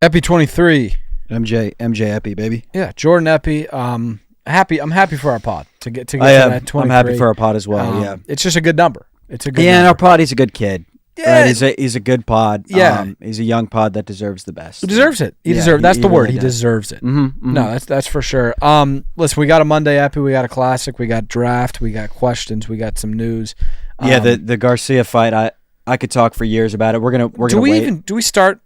Epi 23. MJ Epi, baby. Yeah, Jordan Epi. I'm happy for our pod to get to that 23. I'm happy for our pod as well. Yeah, it's just a good number. It's a good. Yeah, number. and our pod, he's a good kid. Yeah, right? He's a good pod. Yeah, he's a young pod that deserves the best. He deserves it. That's the word. He deserves it. No, that's for sure. Listen, we got a Monday Epi, we got a classic, we got draft, we got questions, we got some news. Yeah, the Garcia fight. I could talk for years about it. We're gonna wait. Do we start?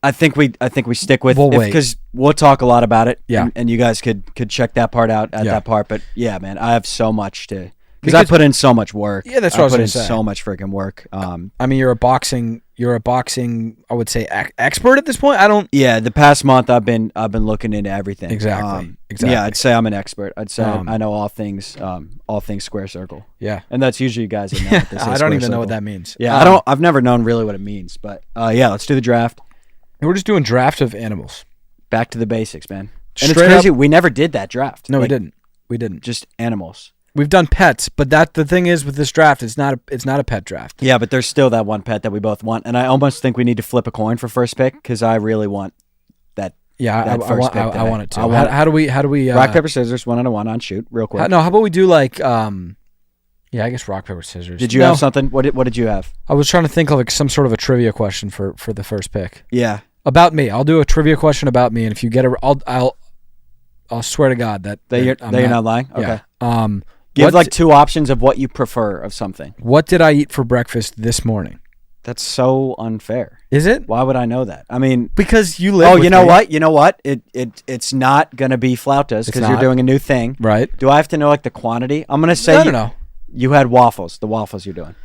I think we stick with because we'll talk a lot about it. Yeah, and you guys could check that part out at that part. But yeah, man, I have so much to because I put in so much work. Yeah, that's what I was put gonna in say. So much freaking work. I mean, you're a boxing. I would say expert at this point. Yeah, the past month I've been looking into everything. Exactly. Yeah, I'd say I'm an expert. I'd say I know all things square circle. Yeah, and that's usually you guys that know what they say. I don't even know what that means. Yeah, I've never known really what it means. But yeah, let's do the draft. We're just doing draft of animals. Back to the basics, man. And it's crazy. We never did that draft. No, we didn't. We didn't. Just animals. We've done pets, but the thing is with this draft, it's not a pet draft. Yeah, but there's still that one pet that we both want, and I almost think we need to flip a coin for first pick because I really want that. Yeah, I want it too. How do we? Rock paper scissors, 1-on-1 on shoot, real quick. How about we do like Yeah, I guess rock paper scissors. Did you have something? What did you have? I was trying to think of like some sort of a trivia question for the first pick. Yeah. About me. I'll do a trivia question about me, and if you get it, I'll swear to God that you're not lying. Okay. Yeah. Give like two options of what you prefer of something. What did I eat for breakfast this morning? That's so unfair. Is it? Why would I know that? I mean, because you live. Oh, with you know me. what? You know what? It's not gonna be flautas because you're doing a new thing, right? Do I have to know like the quantity? I'm gonna say no. You had waffles. The waffles you're doing.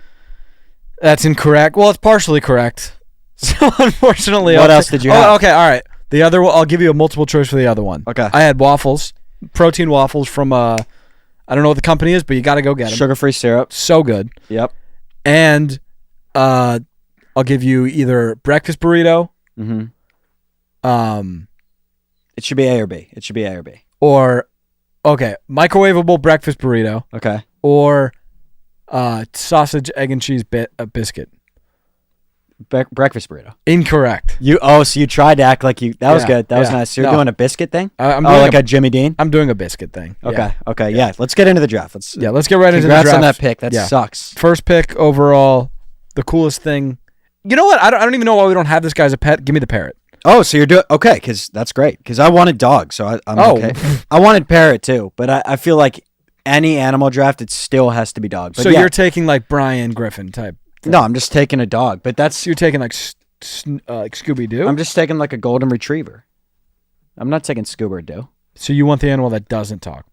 That's incorrect. Well, it's partially correct. So unfortunately, what else did you have? Okay, all right. The other, I'll give you a multiple choice for the other one. Okay. I had waffles, protein waffles from I don't know what the company is, but you got to go get them. Sugar-free syrup. So good. Yep. And I'll give you either breakfast burrito. Mm-hmm. It should be A or B. Or, okay, microwavable breakfast burrito. Okay. Or sausage, egg, and cheese biscuit. Breakfast burrito. Incorrect. So you tried to act like you. That was good. That was nice. So you're doing a biscuit thing. I'm doing like a Jimmy Dean. I'm doing a biscuit thing. Okay. Yeah. Let's get into the draft. Let's get right into the draft. Congrats on that pick. That sucks. First pick overall. The coolest thing. You know what? I don't even know why we don't have this guy as a pet. Give me the parrot. Oh, so you're doing okay? Because that's great. Because I wanted dog, so I'm okay. I wanted parrot too, but I feel like any animal draft, it still has to be dog. But so you're taking like Brian Griffin type. No, I'm just taking a dog, but you're taking like Scooby Doo. I'm just taking like a golden retriever. I'm not taking Scooby Doo. So you want the animal that doesn't talk?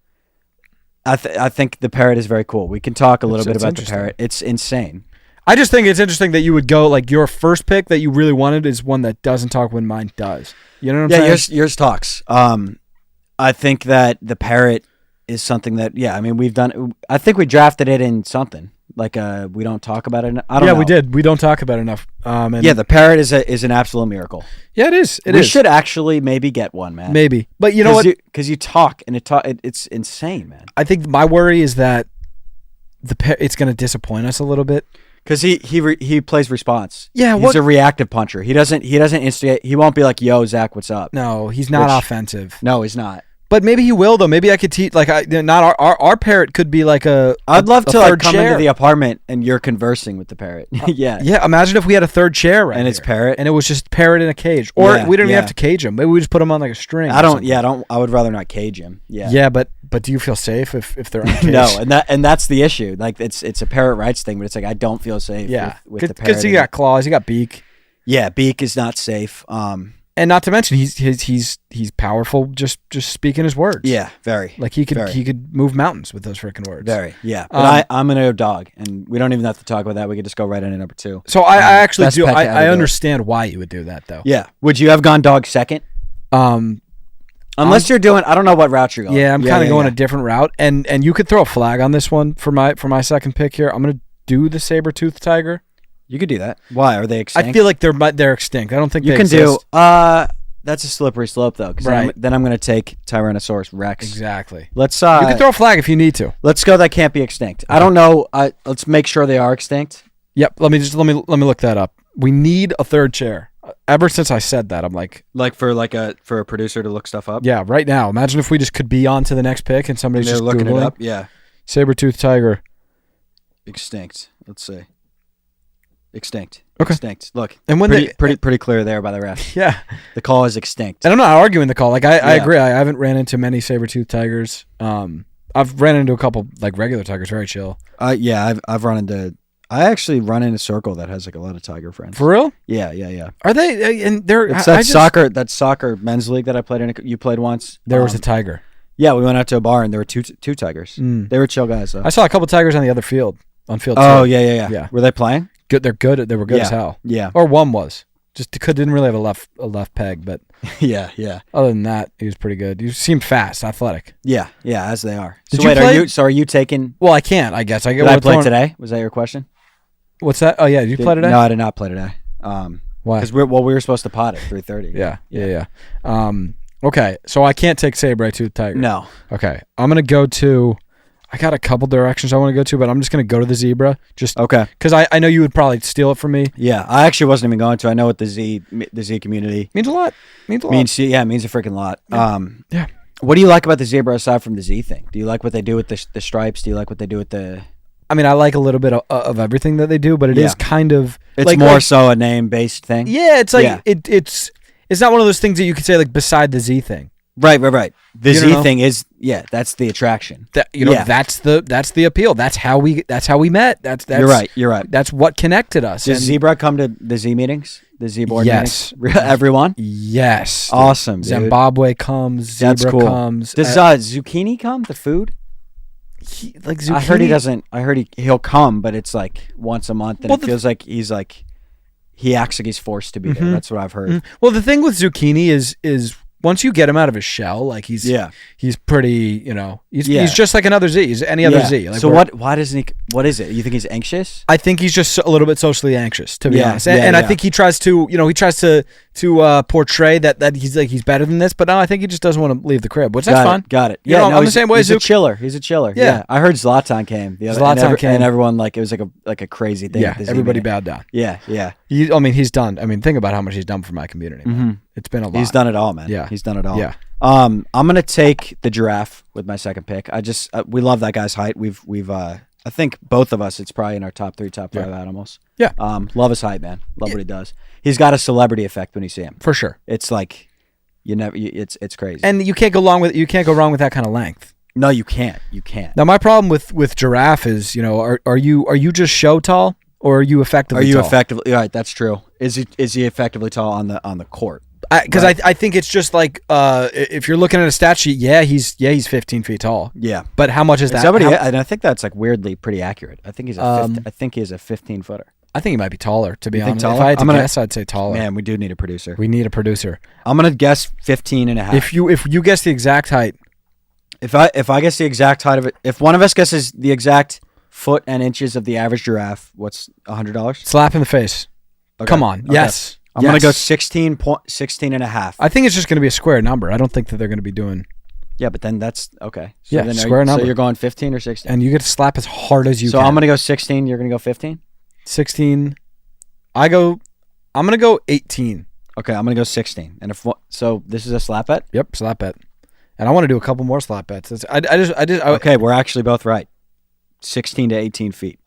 I think the parrot is very cool. We can talk a little bit about the parrot. It's insane. I just think it's interesting that you would go like your first pick that you really wanted is one that doesn't talk when mine does. You know what I'm saying? Yours talks. I think that the parrot is something that I mean we've done. I think we drafted it in something. Like we don't talk about it. I don't know. We did. We don't talk about it enough. The parrot is an absolute miracle. Yeah, it is. We should actually maybe get one, man. Maybe, but you know what? Because you talk and it's insane, man. I think my worry is that it's going to disappoint us a little bit. Because he plays response. Yeah, he's a reactive puncher. He doesn't instigate. He won't be like, "Yo, Zach, what's up?" No, he's not offensive. No, he's not. But maybe he will though. Maybe I could teach not our parrot could be like a. I'd love to like come chair. into the apartment and you're conversing with the parrot. Yeah. Yeah. Imagine if we had a third chair and it's parrot and it was just parrot in a cage, or we didn't even have to cage him. Maybe we just put him on like a string. I would rather not cage him. Yeah. Yeah, but do you feel safe if they're uncaged? No, and that's the issue. Like it's a parrot rights thing, but it's like I don't feel safe. Yeah. With the parrot. Because he got claws, he got beak. Yeah, beak is not safe. And not to mention he's powerful just speaking his words. Yeah, very. Like he could move mountains with those freaking words. Very, yeah. But I'm gonna go dog, and we don't even have to talk about that. We could just go right into number 2. So I actually do. I understand why you would do that though. Yeah. Would you have gone dog second? Unless you're doing, I don't know what route you're going. Yeah, I'm kind of going a different route, and you could throw a flag on this one for my second pick here. I'm gonna do the saber-toothed tiger. You could do that. Why are they extinct? I feel like they're extinct. I don't think you they can exist. do. That's a slippery slope though, because right. then I'm going to take Tyrannosaurus Rex. Exactly. Let's. You can throw a flag if you need to. Let's go. That can't be extinct. I don't know. Let's make sure they are extinct. Yep. Let me look that up. We need a third chair. Ever since I said that, I'm like for a producer to look stuff up. Yeah, right now. Imagine if we just could be on to the next pick and somebody's just looking Googling. it up. Yeah, saber-toothed tiger, extinct. Let's see, extinct. Okay. Extinct. Look, and when pretty clear there by the ref. Yeah, the call is extinct. And I'm not arguing the call. Like I agree. I haven't ran into many saber-toothed tigers. I've ran into a couple like regular tigers, very chill. Yeah, I've run into. I actually run in a circle that has like a lot of tiger friends. For real? Yeah. Are they? And they're it's that soccer men's league that I played in. You played once. There was a tiger. Yeah, we went out to a bar and there were two tigers. They were chill guys though. I saw a couple tigers on the other field. On field. Oh 2. Yeah. Were they playing? Good. They're good. They were good as hell. Yeah. Or one was. Just didn't really have a left peg, but yeah. Other than that, he was pretty good. He seemed fast, athletic. Yeah, as they are. Did so you wait, play? are you taking? Well, I can't. I guess Did I play today? Was that your question? What's that? Oh yeah, did you play today? No, I did not play today. Why? Because we were supposed to pot at 3:30. Yeah. Okay, so I can't take saber-toothed tiger. No. Okay, I'm gonna go to. I got a couple directions I want to go to, but I'm just going to go to the zebra. Just okay, because I know you would probably steal it from me. Yeah, I actually wasn't even going to. I know what the Z community means a lot. Means a freaking lot. Yeah. What do you like about the zebra aside from the Z thing? Do you like what they do with the stripes? Do you like what they do with the? I mean, I like a little bit of everything that they do, but it is kind of it's more so a name based thing. Yeah, it's like it's not one of those things that you could say like beside the Z thing. Right. The Z thing is that's the attraction. That's the appeal. That's how we met. That's You're right. That's what connected us. Does Zebra come to the Z meetings? The Z board meetings? Everyone? Yes. Awesome, dude. Zimbabwe comes, Zebra comes. Does zucchini come, the food? Like zucchini? I heard he doesn't. I heard he'll come, but it's like once a month and it feels like he acts like he's forced to be there. That's what I've heard. Mm-hmm. Well, the thing with zucchini is once you get him out of his shell, like he's pretty, he's just like another Z. He's any other Z. Like so why doesn't he? What is it? You think he's anxious? I think he's just a little bit socially anxious, to be honest. And I think he tries to, portray that he's better than this, but no, I think he just doesn't want to leave the crib, which that's fine. Got it. Yeah, I'm the same way. He's a chiller. He's a chiller. Yeah. I heard Zlatan came. And everyone it was like a crazy thing. Yeah, everybody bowed down. Yeah. He's done. I mean, think about how much he's done for my community. Man. It's been a lot. He's done it all, man. Yeah. He's done it all. Yeah. I'm gonna take the giraffe with my second pick. I just we love that guy's height. We've I think both of us. It's probably in our top 3, top 5 animals. Yeah. Love his height, man. Love what he does. He's got a celebrity effect when you see him. For sure. It's like it's crazy. And you can't go wrong with that kind of length. No, you can't. Now my problem with giraffe is, are you just show tall or are you effectively tall? Effectively? All right, that's true. Is he effectively tall on the court? Because I think it's just like if you're looking at a stat sheet, he's 15 feet tall. Yeah, but how much is that? And I think that's like weirdly pretty accurate. I think he's I think he's a 15-footer. I think he might be taller. To be honest, taller? If I had to guess, I'd say taller. Man, we do need a producer. We need a producer. I'm gonna guess 15 and a half. If you guess the exact height, if I guess the exact height of it, if one of us guesses the exact foot and inches of the average giraffe, what's $100? Slap in the face. Okay. Come on, yes. I'm going to go 16 and a half. I think it's just going to be a square number. I don't think that they're going to be doing... Yeah, but then that's... Okay. So square number. So you're going 15 or 16? And you get to slap as hard as you can. So I'm going to go 16. You're going to go 15? 16. I'm going to go 18. Okay, I'm going to go 16. And so this is a slap bet? Yep, slap bet. And I want to do a couple more slap bets. Okay, we're actually both right. 16 to 18 feet.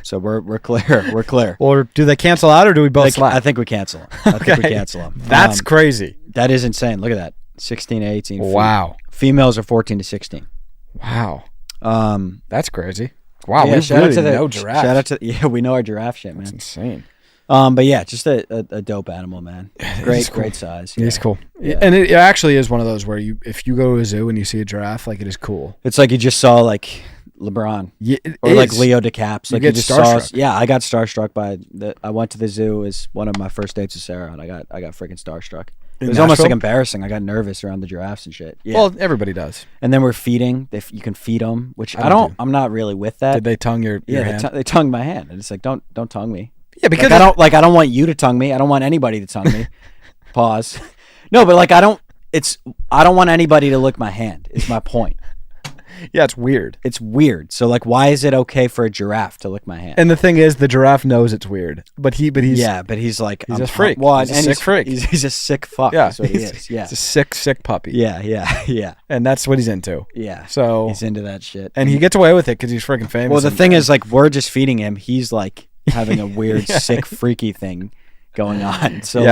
So we're clear. We're clear. Or do they cancel out, or do we both slap? I think we cancel them. I think we cancel them. That's crazy. That is insane. Look at that. 16 to 18 feet. Wow. Females are 14 to 16. Wow. That's crazy. Wow. Yeah, We really know giraffe. Shout out to we know our giraffe shit, man. That's insane. But yeah, just a dope animal, man. Great size. Yeah. He's cool. Yeah. And it actually is one of those where if you go to a zoo and you see a giraffe, like, it is cool. It's like you just saw like LeBron, or like Leo DiCaprio. Like you just starstruck. I got starstruck by I went to the zoo as one of my first dates with Sarah, and I got freaking starstruck. It was almost like embarrassing. I got nervous around the giraffes and shit. Yeah. Well, everybody does. And then we're feeding. You can feed them, which I'm not really with that. Did they tongue your hand? They tongued my hand, and it's like don't tongue me. Yeah, because I don't want you to tongue me. I don't want anybody to tongue me. Pause. No, but like I don't want anybody to lick my hand. Is my point. Yeah, it's weird. It's weird. So like, why is it okay for a giraffe to lick my hand? And the thing is, the giraffe knows it's weird, but he's like he's a freak. Well, he's a sick freak. He's a sick fuck. Yeah, that's what he is. Yeah, he's a sick puppy. Yeah. And that's what he's into. Yeah. So he's into that shit, and he gets away with it because he's freaking famous. Well, the thing is, like, we're just feeding him. He's like having a weird, sick, freaky thing going on. So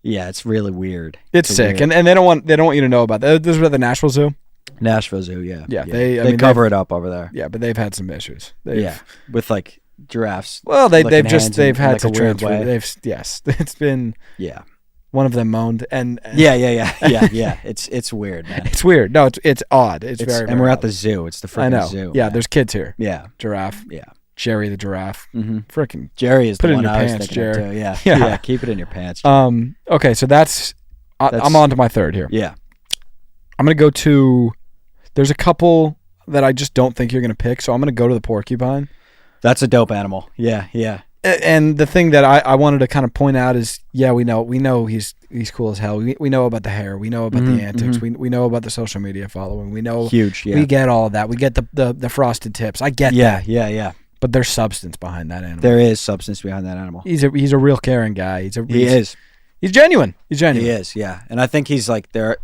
yeah, it's really weird. It's sick, weird. And they don't want you to know about that. This is at the Nashville Zoo. Nashville Zoo, yeah. They cover it up over there. Yeah, but they've had some issues. With like giraffes. Well, they've had like to a weird way. It's been one of them moaned and yeah. It's weird, man. It's weird. No, it's odd. It's very and we're odd. at the zoo. It's the freaking zoo. Yeah, there's kids here. Yeah, giraffe. Yeah. Jerry the giraffe. Mm-hmm. Freaking Jerry is put the it one in your I was pants, thinking of Jerry. too. Yeah, keep it in your pants. Jerry. Okay, so that's I'm on to my third here. Yeah. I'm going to go to there's a couple that I just don't think you're going to pick, so I'm going to go to the porcupine. That's a dope animal. Yeah. And the thing that I wanted to kind of point out is, we know he's cool as hell. We know about the hair. We know about the antics. We know about the social media following. We know huge. Yeah. We get all of that. We get the frosted tips. I get that. Yeah. But there's substance behind that animal. There is substance behind that animal. He's a real caring guy. He is. He's genuine. He is, yeah. And I think he's like the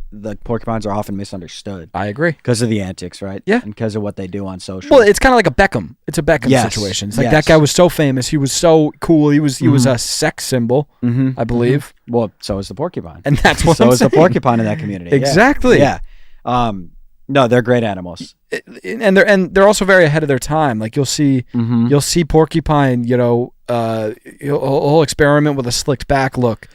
porcupines are often misunderstood. I agree. Because of the antics, right? Yeah. And because of what they do on social. Well, it's kind of like a Beckham. It's a Beckham situation. It's like that guy was so famous. He was so cool. He was a sex symbol, I believe. Mm-hmm. Well, so is the porcupine. And that's what so is the porcupine in that community. Exactly. Yeah. No, they're great animals. And they're also very ahead of their time. Like you'll see porcupine, he'll experiment with a slicked back look.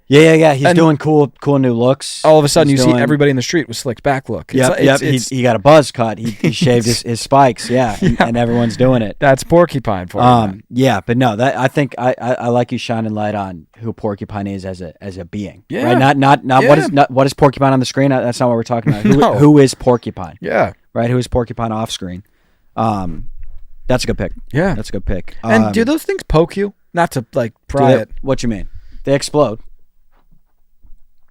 Yeah. He's doing cool new looks. All of a sudden, you see everybody in the street with slicked back look. Yep. He got a buzz cut. He shaved his spikes. Yeah, and everyone's doing it. That's porcupine for you. Yeah, but no, that I think I like you shining light on who porcupine is as a being. Yeah. Right. Not what is porcupine on the screen. That's not what we're talking about. Who is porcupine? Yeah. Right. Who is porcupine off screen? That's a good pick. Yeah, that's a good pick. And do those things poke you? Not to like pry it. What you mean? They explode.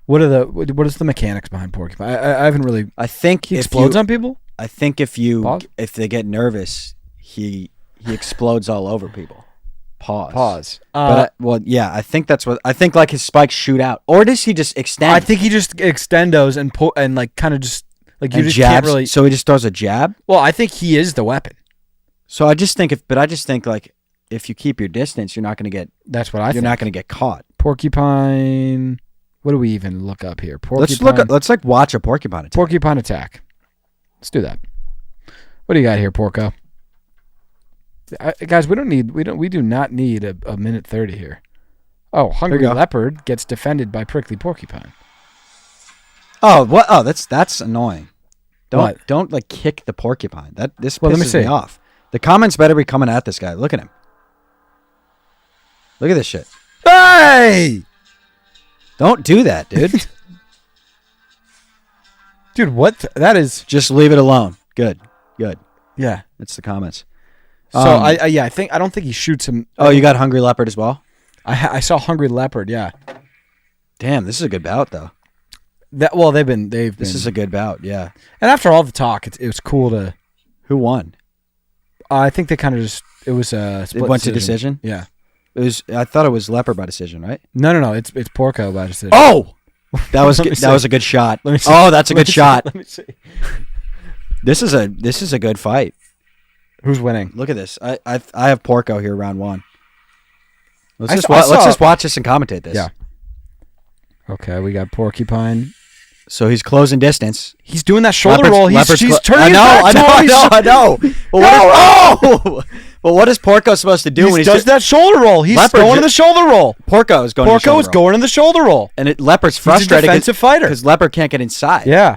What is the mechanics behind porcupine? I haven't really. I think he explodes on people. I think if they get nervous, he explodes all over people. Pause. I think that's what I think. Like his spikes shoot out, or does he just extend? I think he just extendos and like kind of just like you just jabs, can't really. So he just throws a jab. Well, I think he is the weapon. So I just think like if you keep your distance, you're not going to get. That's what I think. You're not going to get caught. Porcupine. What do we even look up here? Porcupine. Let's watch a porcupine attack. Porcupine attack. Let's do that. What do you got here, Porco? Guys, we do not need a minute 30 here. Oh, hungry leopard gets defended by prickly porcupine. Oh, what? Oh, that's annoying. Don't like kick the porcupine. This pisses me off. The comments better be coming at this guy. Look at him. Look at this shit. Hey! Don't do that, dude. Dude, what? That is... Just leave it alone. Good. Yeah. It's the comments. So, I don't think he shoots him. Oh, you got hungry leopard as well? I saw hungry leopard, yeah. Damn, this is a good bout, though. They've been... This is a good bout, yeah. And after all the talk, it was cool to... Who won? I think they kind of just... It was a split It went to decision? Yeah. I thought it was leopard by decision, right? No. It's Porco by decision. Oh, that was a good shot. Oh, that's a good shot. Let me see. This is a good fight. Who's winning? Look at this. I have Porco here, round one. Let's just watch this and commentate this. Yeah. Okay, we got porcupine. So he's closing distance. He's doing that shoulder roll. He's turning. I know. Well, what is Porco supposed to do when he does that shoulder roll? He's going in the shoulder roll. Porco is going in the shoulder roll. And Leopard's frustrated. He's a defensive fighter. Because Leopard can't get inside. Yeah.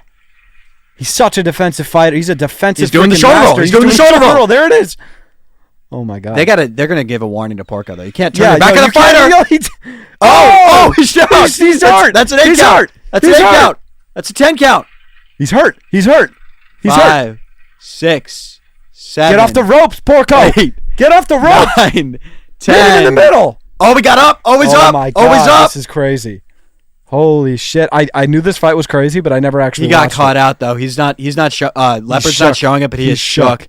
He's such a defensive fighter. He's a defensive. He's doing the shoulder roll. He's doing the shoulder roll. There it is. Oh my God. They're gonna give a warning to Porco though. You can't turn back on the fighter. He's hurt. That's an 8 count. That's an 8 count. That's a 10 count. He's hurt. 5, 6, 7. Get off the ropes, Porco. 8. Get off the rope. 9, 10. Get in the middle. Oh, we got up. Oh, he's up. My God, oh, he's up. This is crazy. Holy shit! I knew this fight was crazy, but I never actually. He got caught out though. He's not. Leopard's not showing it, but he is shook.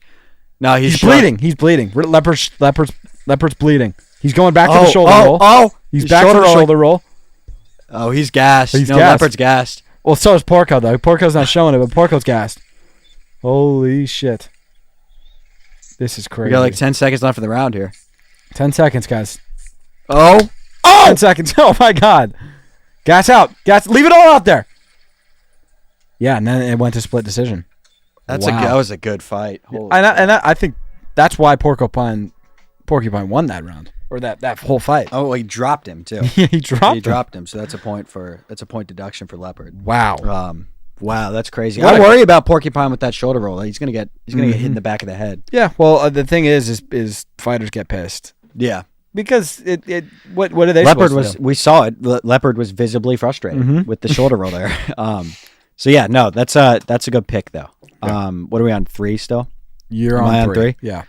No, he's bleeding. He's bleeding. Leopard's bleeding. He's going back to the shoulder roll. He's back to the shoulder roll. Oh, he's gassed. Gassed. Leopard's gassed. Well, so is Porco though. Porco's not showing it, but Porco's gassed. Holy shit! This is crazy. We got like 10 seconds left in the round here. 10 seconds, guys. Oh! 10 seconds. Oh my God! Gas out. Gas. Leave it all out there. Yeah, and then it went to split decision. That was a good fight. I think that's why Porcupine won that round or that whole fight. Oh, he dropped him too. Yeah, he dropped him. So that's a point deduction for Leopard. Wow. Wow, that's crazy. I worry about Porcupine with that shoulder roll. He's gonna get hit in the back of the head. Yeah. Well, the thing is fighters get pissed. Yeah. Because what are they? Leopard was. We saw it. Leopard was visibly frustrated with the shoulder roll there. So yeah, no, that's a good pick though. Yeah. What are we on 3 still? Am I on 3? Yeah.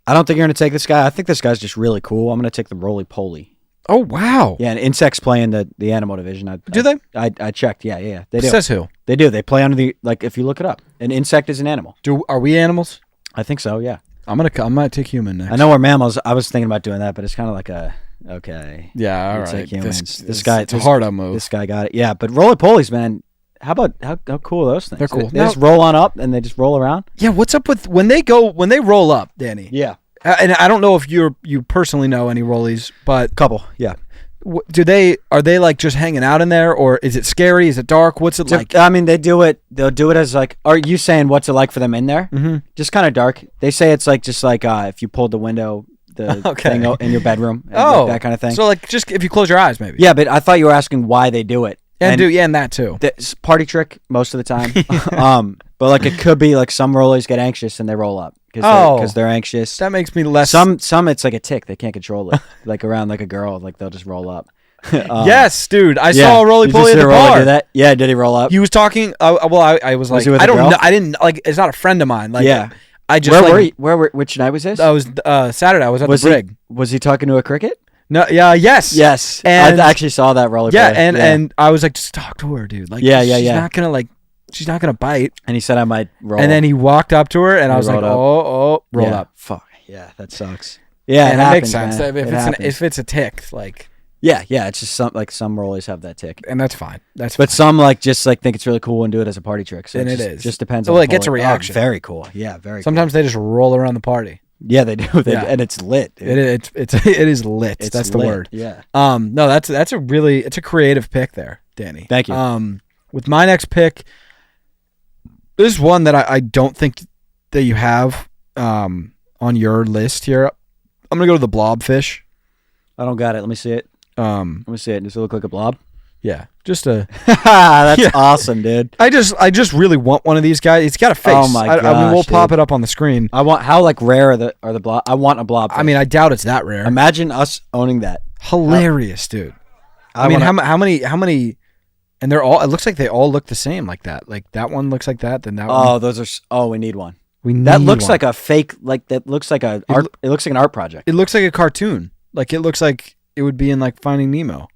I don't think you're gonna take this guy. I think this guy's just really cool. I'm gonna take the roly poly. Oh wow. Yeah, and Insects play in the animal division. Do they? I checked. Yeah. They do. Says who? They do. They play under the if you look it up. An insect is an animal. Are we animals? I think so. Yeah. I'm gonna take human next. I know we're mammals. I was thinking about doing that, but it's kind of like okay. Yeah. All right. Take humans. This guy. It's a hard on move. This guy got it. Yeah, but roly polies, man. How cool are those things? They're cool. They just roll on up and they just roll around. Yeah. What's up with when they roll up, Danny? Yeah. And I don't know if you personally know any rollies, but couple. Yeah. Are they like just hanging out in there, or is it scary? Is it dark? What's it like? I mean, they'll do it as like. Are you saying what's it like for them in there? Mm-hmm. Just kind of dark. They say it's like just like if you pulled the window, thing in your bedroom. Like that kind of thing. So like just if you close your eyes, maybe. Yeah, but I thought you were asking why they do it. And that too. Party trick most of the time. But like it could be like some rollies get anxious and they roll up because they're anxious. That makes me less. Some it's like a tick. They can't control it. Like around like a girl, like they'll just roll up. Yes, dude. I saw a roly poly at the bar. Do that? Yeah, did he roll up? He was talking. I was like, I don't know. I didn't like. It's not a friend of mine. Like, yeah. I just which night was this? I was Saturday. I was at the brig. Was he talking to a cricket? No. Yeah. Yes. And I actually saw that roly poly. Yeah, and I was like, just talk to her, dude. Like, she's not gonna bite. And he said I might roll. And then he walked up to her, and I was like, roll up. Fuck. Yeah, that sucks. Yeah, and it makes sense. If it's a tick, like. Yeah, it's just some rollies have that tick, and that's fine. But some just think it's really cool and do it as a party trick. So it just depends. Well, it gets a reaction. Very cool. Yeah, very. Sometimes they just roll around the party. Yeah, they do. And it's lit. Dude. It is lit. That's the word. Yeah. No, it's a creative pick there, Danny. Thank you. With my next pick, this is one that I don't think that you have on your list here. I'm gonna go to the blobfish. I don't got it. Let me see it. Let me see it. Does it look like a blob? Yeah, just a. That's awesome, dude. I just really want one of these guys. It's got a face. Oh my gosh, I mean, we'll pop it up on the screen. I want how like rare are the blob? I want a blob. I mean, I doubt it's that rare. Imagine us owning that. Hilarious, dude. How many? And they're all. It looks like they all look the same, like that. Like that one looks like that. Then that one. Oh, those are. Oh, we need one. That looks like a fake. Like that looks like a art. It looks like an art project. It looks like a cartoon. Like it looks like it would be in like Finding Nemo.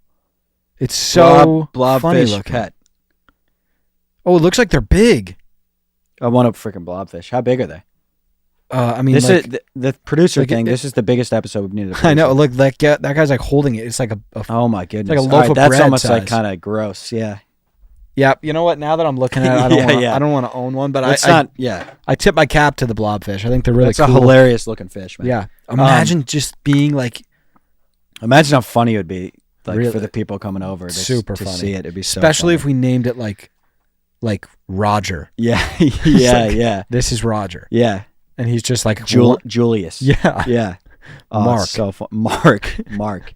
It's so funny looking. Pet. Oh, it looks like they're big. I want a freaking blobfish. How big are they? I mean, this is the producer thing. This is the biggest episode we've needed. I know. Look, that guy's like holding it. It's like a oh my goodness, like a loaf of that's bread almost size. like kind of gross. Yeah. Yeah. You know what? Now that I'm looking at it, I don't want to own one, but I tip my cap to the blobfish. I think they're really cool. It's a hilarious looking fish, man. Yeah. Imagine just being like. Imagine how funny it would be, like really? For the people coming over to see it. It'd be so especially funny. If we named it like Roger. Yeah, yeah. This is Roger. Yeah, and he's just like Julius. Yeah. Mark. Mark.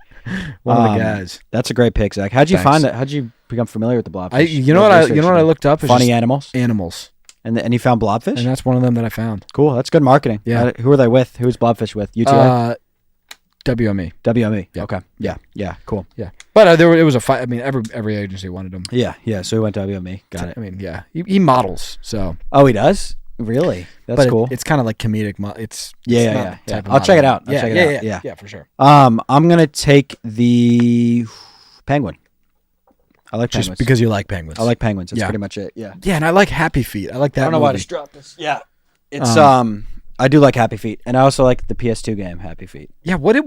One of the guys. That's a great pick, Zach. How'd you find it? How'd you become familiar with the blobfish? You know what I looked up? Funny animals. Animals. And you found blobfish? And that's one of them that I found. Cool. That's good marketing. Yeah. Who are they with? Who's blobfish with? UTI? WME. Yeah. Okay. Yeah. Cool. Yeah. But it was a fight. I mean, every agency wanted him. Yeah. So he went WME. Got it. I mean, yeah. He models. So. Oh, he does? Really? That's cool. It's kind of like comedic. It's yeah. I'll check it out. Yeah, for sure. I'm gonna take the penguin. I like just penguins. because you like penguins. I like penguins. That's pretty much it. Yeah. Yeah, and I like Happy Feet. I like that. I don't know why I just dropped this. Yeah. It's I do like Happy Feet, and I also like the PS2 game Happy Feet. Yeah. What do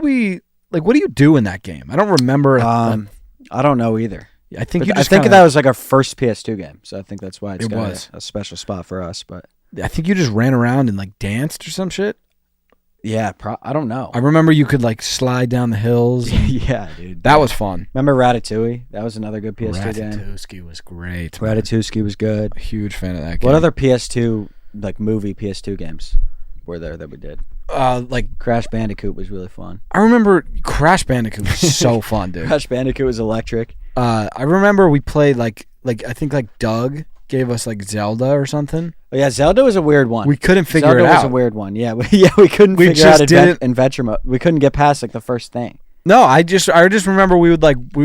we like? What do you do in that game? I don't remember. I don't know either. I think that was like our first PS2 game, so I think that's why it was a special spot for us. But I think you just ran around and like danced or some shit. Yeah, I don't know. I remember you could like slide down the hills. Yeah, dude. That was fun. Remember Ratatouille? That was another good PS2 game. Ratatouille was great. Ratatouille was good. A huge fan of that game. What other PS2 like movie PS2 games were there that we did? Like Crash Bandicoot was really fun. I remember Crash Bandicoot was so fun, dude. Crash Bandicoot was electric. I remember we played like I think like Doug gave us like Zelda or something. Oh, yeah, Zelda was a weird one. We couldn't figure it out. Zelda was a weird one. Yeah, we couldn't figure out adventure mode. We couldn't get past like the first thing. No, I just remember we would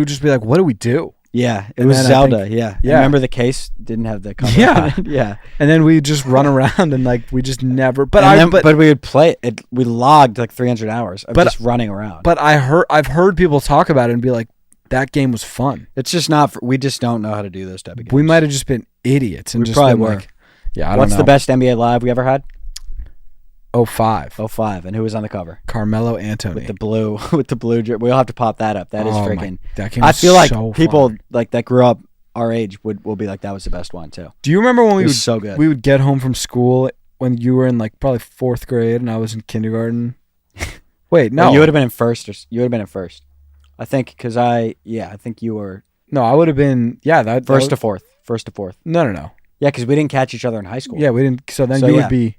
just be like, what do we do? Yeah, it was Zelda. Yeah. I remember the case didn't have the cover. Yeah, yeah. And then we just run around and like we just never. But we would play it. We logged like 300 hours of just running around. But I've heard people talk about it and be like, that game was fun. It's just not. We just don't know how to do those type of games. We might have just been idiots and just probably been were. Like, yeah. I don't know. What's the best NBA Live we ever had? 05. 05. And who was on the cover? Carmelo Anthony with the blue We'll have to pop that up. That is freaking. That game I feel like so people fun. like that grew up our age will be like that was the best one too. Do you remember when we would get home from school when you were in like probably 4th grade and I was in kindergarten? Wait, no. Well, you would have been in first. You would have been in first. I think because I think you were. No, I would have been first to fourth. First to fourth. No. Yeah, because we didn't catch each other in high school. Yeah, we didn't. So then you would be,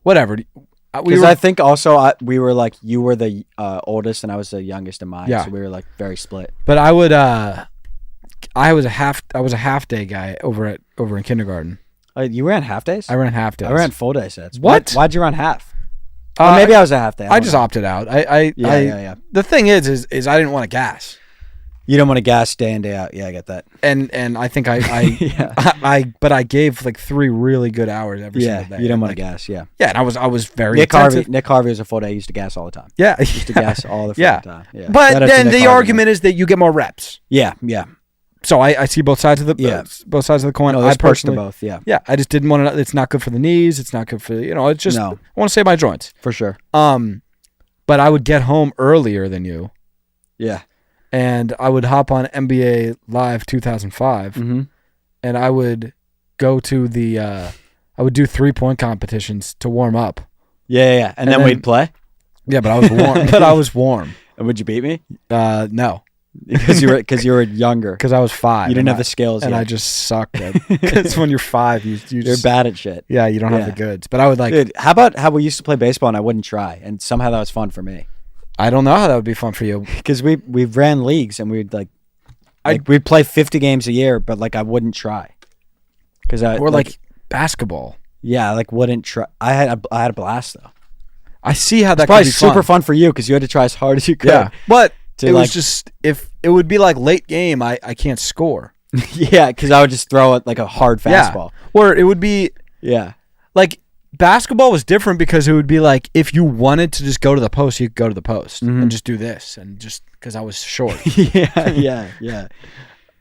whatever. Because I think also we were like you were the oldest and I was the youngest in mine. Yeah. So we were like very split. But I would. I was a half day guy over in kindergarten. You ran half days? I ran half days. I ran full day sets. What? Why'd you run half? Or maybe I was a half day. I just opted out. Yeah. The thing is I didn't want to gas. You don't want to gas day in day out. Yeah, I get that. And I think but I gave like 3 really good hours every single day. You don't want to gas. Yeah. Yeah, and I was very Nick Harvey was a full day. He used to gas all the time. Yeah, he used to gas all the time. Yeah. But then the argument is that you get more reps. Yeah. So I see both sides of the coin. No, I personally both. Yeah. Yeah, I just didn't want to. It's not good for the knees. It's not good for it's just. No. I want to save my joints for sure. But I would get home earlier than you. Yeah. And I would hop on NBA Live 2005, and I would go to the. I would do 3-point competitions to warm up. Yeah. And then we'd play. Yeah, but I was warm. And would you beat me? No. Because you were younger. Because I was 5. You didn't have the skills and yet. I just sucked at it. Because when you're 5, you're bad at shit. Yeah, you don't have the goods. But I would like. Dude, how about how we used to play baseball and I wouldn't try, and somehow that was fun for me. I don't know how that would be fun for you. Because we ran leagues and we'd we'd play 50 games a year, but like I wouldn't try. Or like basketball. Yeah, I wouldn't try. I had a blast though. I see how that could be super fun for you because you had to try as hard as you could. Yeah, but it was just if it would be like late game, I can't score. Yeah, because I would just throw it like a hard fastball. Yeah. Or it would be like basketball was different because it would be like if you wanted to just go to the post, you could go to the post and just do this and just because I was short. Yeah.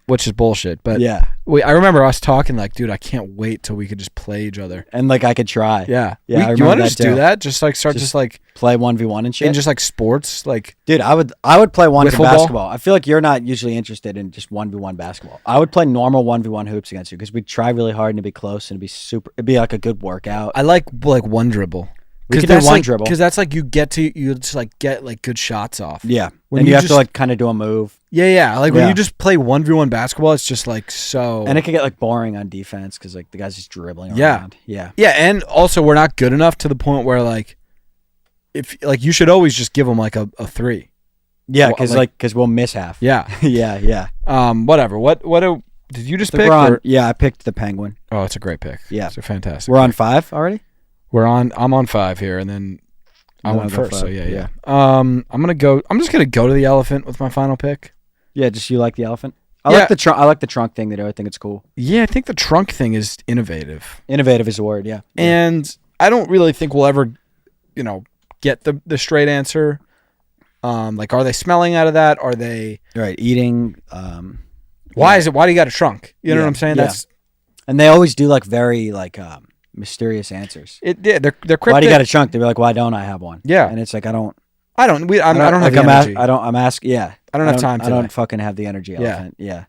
Which is bullshit. But yeah, I remember us talking like, dude, I can't wait till we could just play each other. And like I could try. Yeah. Yeah. You want to just do that? Just like start just like play 1v1 and shit. And just like sports, like dude, I would play 1v1 basketball. I feel like you're not usually interested in just 1v1 basketball. I would play normal 1v1 hoops against you because we'd try really hard and it'd be close and it'd be like a good workout. I like one dribble. We could do one dribble. Because that's like you just like get like good shots off. Yeah. When you have to like kind of do a move. Yeah. Like when you just play 1v1 basketball, it's just like so. And it can get like boring on defense because like the guy's just dribbling around. Yeah. And also we're not good enough to the point where like, if like you should always just give them like a 3. Yeah, because we'll miss half. Yeah. Yeah. Whatever. What did you just pick? Yeah, I picked the Penguin. Oh, it's a great pick. Yeah, it's a fantastic. We're on 5 already. I'm on 5 here, and then I went first. 5. So yeah. I'm just gonna go to the elephant with my final pick. Yeah, just you like the elephant. I like the trunk thing they do. I think it's cool. Yeah, I think the trunk thing is innovative. Innovative is the word. Yeah. And I don't really think we'll ever, get the straight answer. Like, are they smelling out of that? Are they eating? Why do you got a trunk? You know what I'm saying? And they always do like very like mysterious answers. They're cryptic. Why do you got a trunk? They're like, why don't I have one? Yeah. And it's like I don't have the energy. I don't have time. I don't fucking have the energy. Elephant. Yeah.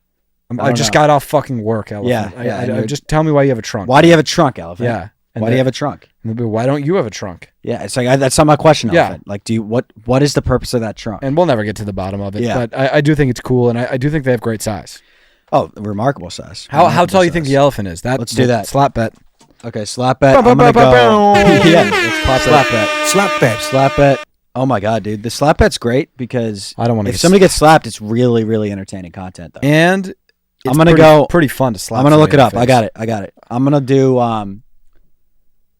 I just got off fucking work, Elephant. Yeah. Just tell me why you have a trunk. Why do you have a trunk, Elephant? Yeah. Why do you have a trunk? Why don't you have a trunk? Yeah, it's like that's not my question, Elephant. Like, what is the purpose of that trunk? And we'll never get to the bottom of it. Yeah. But I do think it's cool, and I do think they have great size. Oh, remarkable size. How tall do you think the elephant is? Let's do that. Slap bet. Okay, slap bet. I'm gonna go. Let's pop slap bet. Slap bet. Slap bet. Oh my god, dude, the slap bet's great because I don't want to. If somebody gets slapped, it's really, really entertaining content, though. And I'm gonna go pretty fun to slap. I'm gonna look it up. I got it. I'm gonna do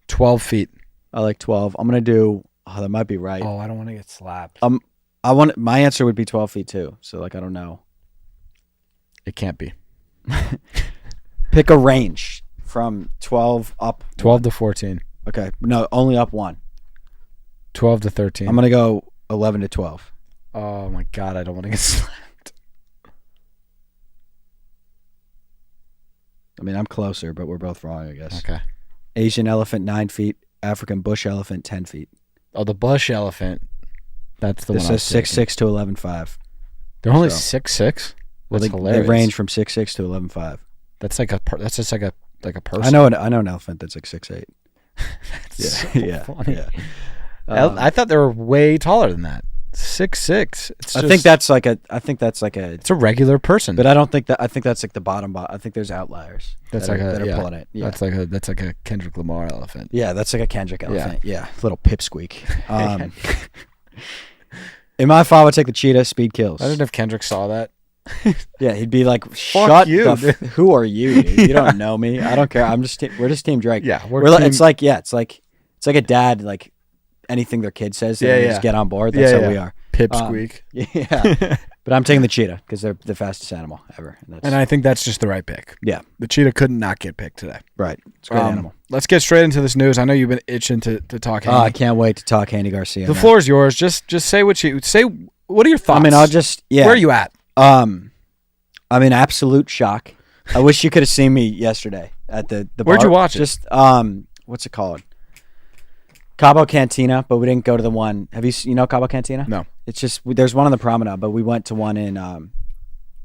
12 feet. I like 12. I'm gonna do. Oh, that might be right. Oh, I don't want to get slapped. My answer would be 12 feet too. So like I don't know. It can't be. Pick a range from 12 up. 12 to 14. Okay, no, only up one. 12 to 13. I'm gonna go 11 to 12. Oh my god, I don't want to get slapped. I mean, I'm closer, but we're both wrong, I guess. Okay. Asian elephant 9 feet. African bush elephant 10 feet. Oh, the bush elephant. That's the one. This says 6'6" to 11'5". They're only 6'6". That's hilarious. They range from 6'6" to 11'5". That's just like a person. I know an elephant that's like 6'8". That's funny. Yeah. I thought they were way taller than that. 6'6". I think that's like a. It's a regular person. But I don't think that. I think that's like the bottom. I think there's outliers. That are pulling it. Yeah. That's like a Kendrick Lamar elephant. Yeah, that's like a Kendrick elephant. Yeah, little pipsqueak. In my file, I would take the cheetah. Speed kills. I don't know if Kendrick saw that. Yeah, he'd be like, "Shut you! Who are you? Dude? You don't know me. I don't care. We're just Team Drake. Yeah, it's like a dad like anything their kid says. They just get on board. That's how we are. Pipsqueak. Yeah, but I'm taking the cheetah because they're the fastest animal ever. And I think that's just the right pick. Yeah, the cheetah could not get picked today. Right, it's a great animal. Let's get straight into this news. I know you've been itching to talk. Haney. I can't wait to talk Ryan Garcia. The floor is yours. Just say what you say. What are your thoughts? I mean, Where are you at? I'm in absolute shock. I wish you could have seen me yesterday at the bar. Where'd you watch it? Just what's it called? Cabo Cantina, but we didn't go to the one. Have you know Cabo Cantina? No. It's just there's one on the promenade, but we went to one in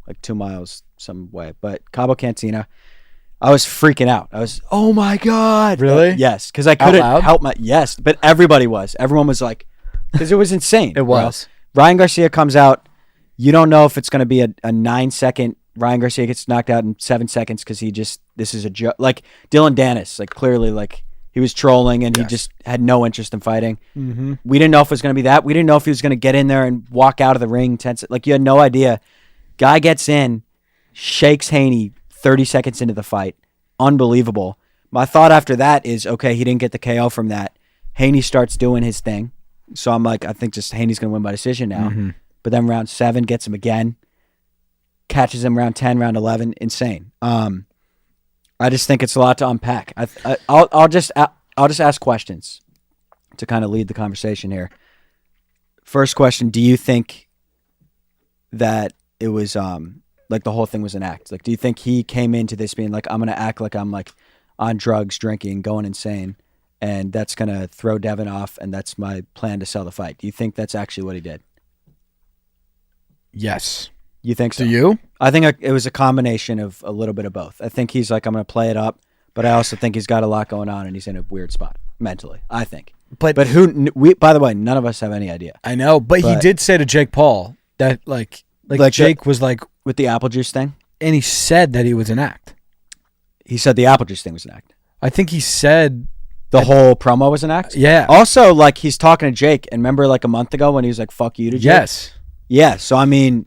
like 2 miles some way. But Cabo Cantina, I was freaking out. I was, oh my god, really? Yes, because I couldn't help but everybody was. Everyone was like, because it was insane. It was. Ryan Garcia comes out. You don't know if it's going to be a 9-second. Ryan Garcia gets knocked out in 7 seconds because this is a joke. Like Dylan Dennis, like clearly like he was trolling and he just had no interest in fighting. Mm-hmm. We didn't know if it was going to be that. We didn't know if he was going to get in there and walk out of the ring. Like you had no idea. Guy gets in, shakes Haney 30 seconds into the fight. Unbelievable. My thought after that is, okay, he didn't get the KO from that. Haney starts doing his thing. So I'm like, I think just Haney's going to win by decision now. Mm-hmm. But then round 7 gets him again. Catches him round 10, round 11. Insane. I just think it's a lot to unpack. I'll just ask questions to kind of lead the conversation here. First question: do you think that it was like the whole thing was an act? Like, do you think he came into this being like, I'm gonna act like I'm like on drugs, drinking, going insane, and that's gonna throw Devin off, and that's my plan to sell the fight? Do you think that's actually what he did? Yes. You think so? Do you? I think it was a combination of a little bit of both. I think he's like, I'm going to play it up, but I also think he's got a lot going on and he's in a weird spot mentally, I think. But by the way, none of us have any idea. I know, but he did say to Jake Paul that like Jake was like with the apple juice thing, and he said that he was an act. He said the apple juice thing was an act. I think he said the whole promo was an act. Yeah. Also, like he's talking to Jake, and remember like a month ago when he was like, "Fuck you" to Jake. Yes. Yeah. So I mean.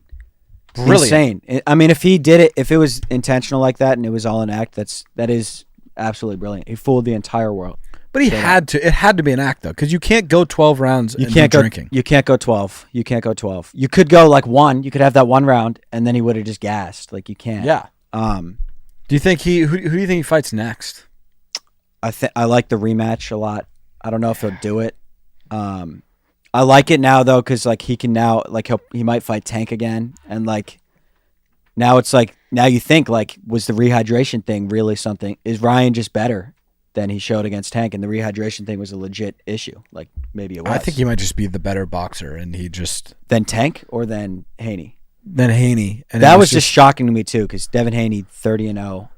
Brilliant. Insane. I mean, if he did it, if it was intentional like that and it was all an act, that is absolutely brilliant. He fooled the entire world. But it had to be an act though, because you can't go 12 rounds and be drinking. You can't go 12. You can't go 12. You could go like 1. You could have that 1 round and then he would have just gassed. Like you can't. Yeah. Do you think who do you think he fights next? I like the rematch a lot. I don't know if he'll do it. I like it now though, because like he can now like he might fight Tank again, and like now it's like now you think, like, was the rehydration thing really something? Is Ryan just better than he showed against Tank, and the rehydration thing was a legit issue? Like, maybe it was. I think he might just be the better boxer, and he just Than Tank or than Haney? Than Haney. And that was just shocking to me too, because Devin Haney 30-0.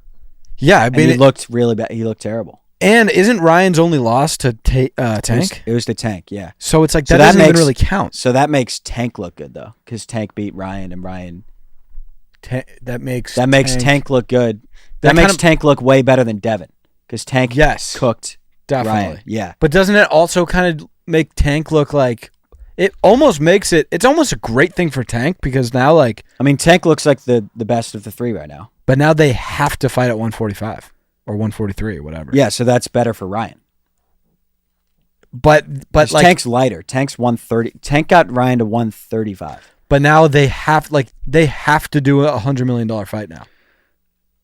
Yeah, I mean, he looked really bad. He looked terrible. And isn't Ryan's only loss to Tank? It was to Tank, yeah. So it's like that doesn't even really count. So that makes Tank look good though, because Tank beat Ryan, and Ryan. That makes Tank look good. That makes Tank look way better than Devin, because Tank cooked definitely. Ryan. Yeah, but doesn't it also kind of make Tank look like? It almost makes it. It's almost a great thing for Tank, because now, like, I mean, Tank looks like the best of the three right now. But now they have to fight at 145 or 143 or whatever. Yeah, so that's better for Ryan. But like, Tank's lighter. Tank's 130. Tank got Ryan to 135. But now they have to do a $100 million fight now,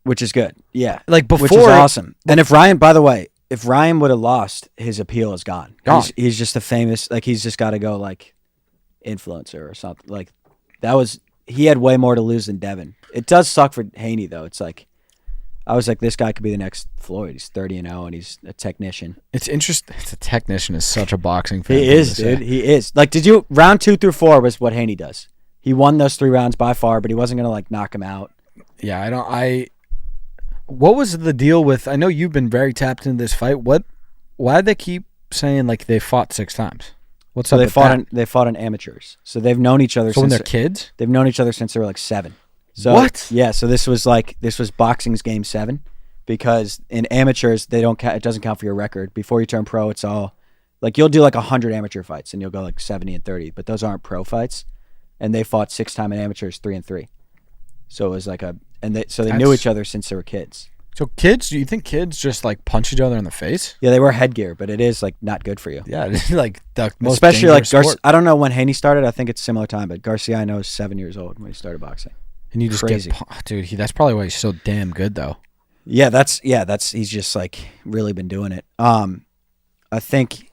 which is good. Yeah, like before, which is awesome. And if Ryan, by the way, if Ryan would have lost, his appeal is gone. He's just a famous, like, he's just got to go like influencer or something. Like, he had way more to lose than Devin. It does suck for Haney though. It's like, I was like, this guy could be the next Floyd. He's 30-0 and he's a technician. It's interesting. A technician is such a boxing fan. He is, dude. He is. Like, round 2 through 4 was what Haney does. He won those 3 rounds by far, but he wasn't gonna like knock him out. Yeah, what was the deal with? I know you've been very tapped into this fight. Why did they keep saying like they fought 6 times? What's up? They fought in amateurs, so they've known each other. So when they're kids, they've known each other since they were like 7. So, what? Yeah, so this was boxing's game 7, because in amateurs it doesn't count for your record. Before you turn pro, it's all like you'll do like 100 amateur fights and you'll go like 70 and 30, but those aren't pro fights. And they fought 6 times in amateurs, 3-3. So it was like they knew each other since they were kids. So kids, do you think kids just like punch each other in the face? Yeah, they wear headgear, but it is like not good for you. Yeah, it's like the most especially like sport. I don't know when Haney started. I think it's similar time, but Garcia I know is 7 years old when he started boxing. And you just crazy. Dude, that's probably why he's so damn good though. Yeah, that's he's just like really been doing it. I think,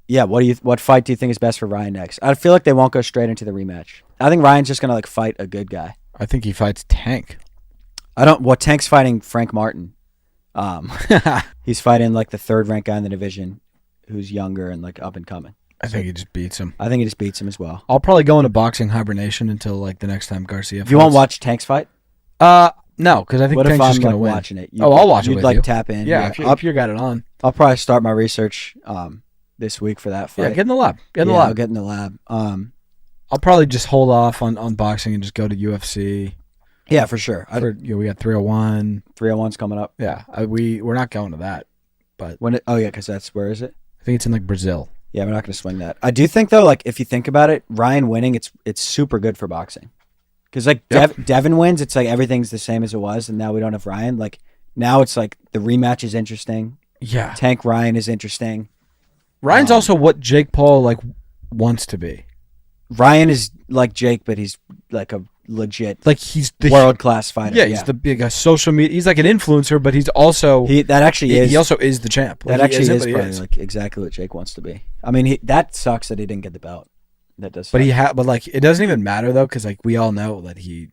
yeah. What fight do you think is best for Ryan next? I feel like they won't go straight into the rematch. I think Ryan's just gonna like fight a good guy. I think he fights Tank. Tank's fighting Frank Martin. He's fighting like the 3rd ranked guy in the division, who's younger and like up and coming. I think he just beats him. I think he just beats him as well. I'll probably go into boxing hibernation until like the next time Garcia fights. You won't watch Tank's fight? No, because I think Tank's just gonna win. Watching it? I'll watch it with you. You'd you. Tap in. Yeah, if you got it on. I'll probably start my research this week for that fight. Yeah, get in the lab. I'll get in the lab. I'll probably just hold off on boxing and just go to UFC. Yeah, for sure. We got 301. 301's coming up. Yeah, we're not going to that. But because where is it? I think it's in like Brazil. Yeah, we're not going to swing that. I do think though, like if you think about it, Ryan winning, it's super good for boxing. Because like Devin wins, it's like everything's the same as it was, and now we don't have Ryan. Like now it's like the rematch is interesting. Yeah, Tank Ryan is interesting. Ryan's also what Jake Paul like wants to be. Ryan is like Jake, but he's like a legit, like he's the world class fighter. Yeah, he's the big social media. He's like an influencer, but he's also he also is the champ. That actually is probably like exactly what Jake wants to be. I mean, that sucks that he didn't get the belt. That does. But but like it doesn't even matter though, because like we all know that he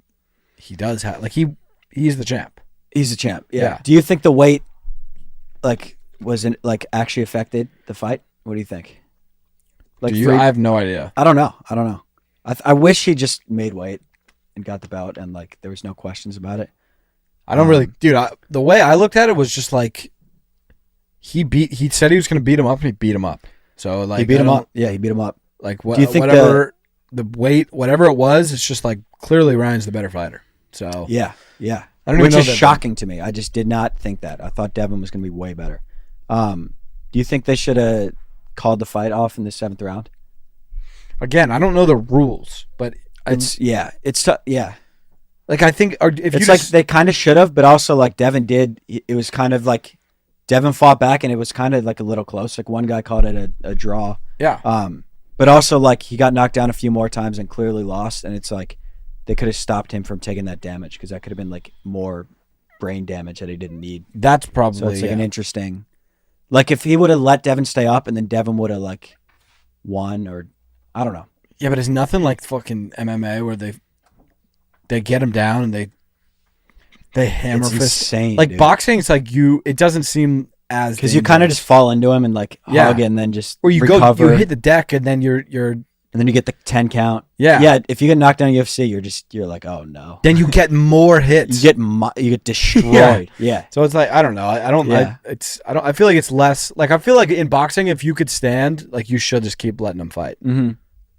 does have like he's the champ. He's the champ. Yeah. Do you think the weight like wasn't like actually affected the fight? What do you think? Like I have no idea. I don't know. I wish he just made weight and got the belt, and like there was no questions about it. I don't really, dude. The way I looked at it was just like he said he was going to beat him up, and he beat him up. So like he beat him up. Yeah, he beat him up. Like do you think the weight, whatever it was, it's just like clearly Ryan's the better fighter. So yeah. Which is shocking to me. I just did not think that. I thought Devin was going to be way better. Do you think they should have called the fight off in the 7th round? Again, I don't know the rules, but it's like I think it's like they kind of should have, but also like Devin did. It was kind of like Devin fought back, and it was kind of like a little close. Like one guy called it a draw. Yeah. But also like he got knocked down a few more times and clearly lost, and it's like they could have stopped him from taking that damage, because that could have been like more brain damage that he didn't need. That's probably so. It's like an interesting. Like if he would have let Devin stay up, and then Devin would have like won, or I don't know. Yeah, but it's nothing like fucking MMA where they get him down and They hammer It's fist. insane. Like dude. boxing, it's like it doesn't seem as Because you kind of dangerous. just fall into him and like Yeah. hug it and then just or you recover. you hit the deck and then you're and then you get the 10 count. yeah. Yeah. If you get knocked down in UFC, you're like, oh no. Then you get more hits. You get destroyed. Yeah. So it's like I don't know. I don't. Yeah. I feel like it's less. Like I feel like in boxing, if you could stand, like you should just keep letting them fight. Mm-hmm.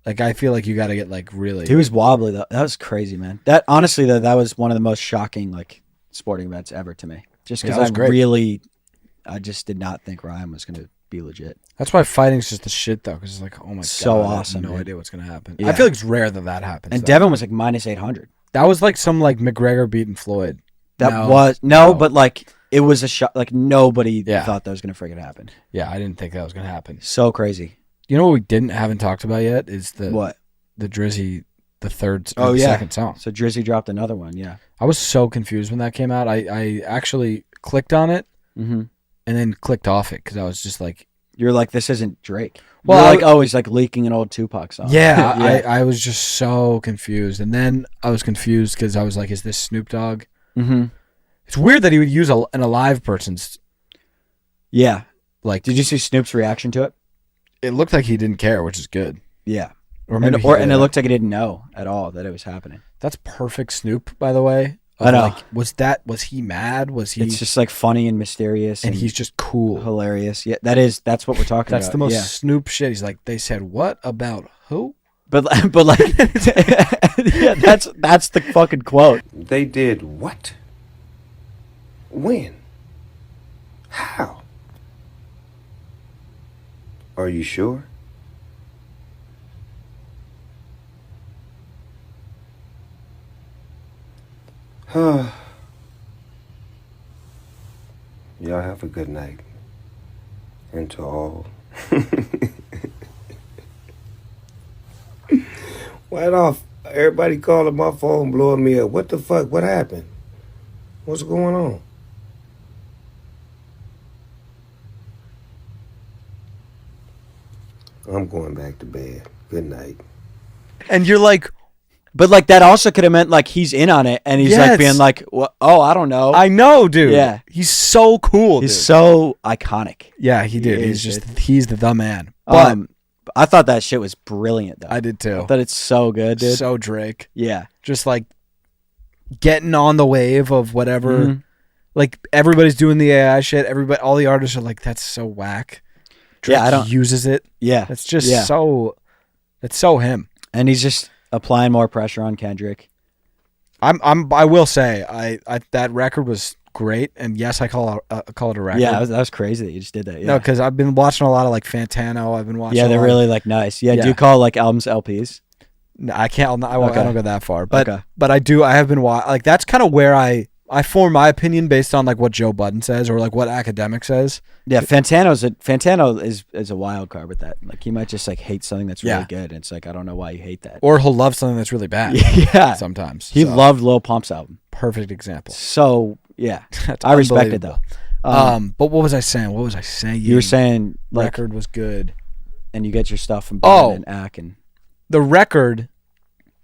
Like I feel like you got to get like really. He was wobbly though. That was crazy, man. That honestly though, that was one of the most shocking like sporting events ever to me. Just Yeah, because that was great. I just did not think Ryan was going to be legit. That's why fighting's just the shit though, because it's like oh my So god, awesome, I have no man. idea what's gonna happen. Yeah. I feel like it's rare that happens. And though. Devin was like -800. That was like some like McGregor beating Floyd. That No. was No. but like it was a shot. Like nobody Yeah. thought that was going to freaking happen. Yeah, I didn't think that was gonna happen. So crazy. You know what we haven't talked about yet is the What? Drizzy, the Oh, the yeah. second song. So Drizzy dropped another one. Yeah. I was so confused when that came out. I actually clicked on it Mm-hmm. and then clicked off it because I was just like, You're like, this isn't Drake. Well, You're I like, oh, he's like leaking an old Tupac song. yeah, yeah. I was just so confused. And then I was confused because I was like, is this Snoop Dogg? Mm-hmm. It's weird that he would use an alive person's, Yeah. like, Did you see Snoop's reaction to it? it looked like he didn't care, which is good. Yeah. Or maybe And, he or, did. and it looked like he didn't know at all that it was happening. That's perfect Snoop, by the way. I know. Like, was he mad? Was he, It's just like funny and mysterious and he's just cool. hilarious. Yeah, that's what we're talking That's about. the most Yeah. Snoop shit. He's like, they said what about who? But like yeah, that's the fucking quote. They did what? When? How? Are you sure? Y'all have a good night. And to all. Why off? Everybody calling my phone, blowing me up. What the fuck? What happened? What's going on? I'm going back to bed. Good night. And you're like, But like that also could have meant like he's in on it and he's Yes. like being like, well, oh, I don't know. I know, dude. Yeah. He's so cool, He's dude. so iconic. Yeah, he did. He He's is, just he's the man. But I thought that shit was brilliant though. I did too. I thought it's so good, dude. So Drake, Yeah. just like getting on the wave of whatever. Mhm. Like everybody's doing the AI shit. Everybody, all the artists are like, "That's so whack." Drake Yeah, I don't- uses it. Yeah. That's just Yeah. so. That's so him. And he's just applying more pressure on Kendrick. I will say, I that record was great, and yes, I call it a record. Yeah, that was crazy that you just did that. Yeah. No, because I've been watching a lot of like Fantano. I've been watching. Yeah, a they're lot really like nice. Yeah, Yeah. do you call like albums LPs? No, I can't. I won't. Okay. I don't go that far. But Okay. but I do. I have been like that's kind of where I form my opinion based on like what Joe Budden says or like what academic says. Yeah, Fantano is a wild card with that. Like he might just like hate something that's really Yeah. good. And it's like I don't know why you hate that. Or he'll love something that's really bad. Yeah, Sometimes he So, loved Lil Pump's album. perfect example. So yeah, That's I respect it though. unbelievable. But what was I saying? What was I saying? You were saying like, record was good. and you get your stuff from Oh. Ben and Ack and The record,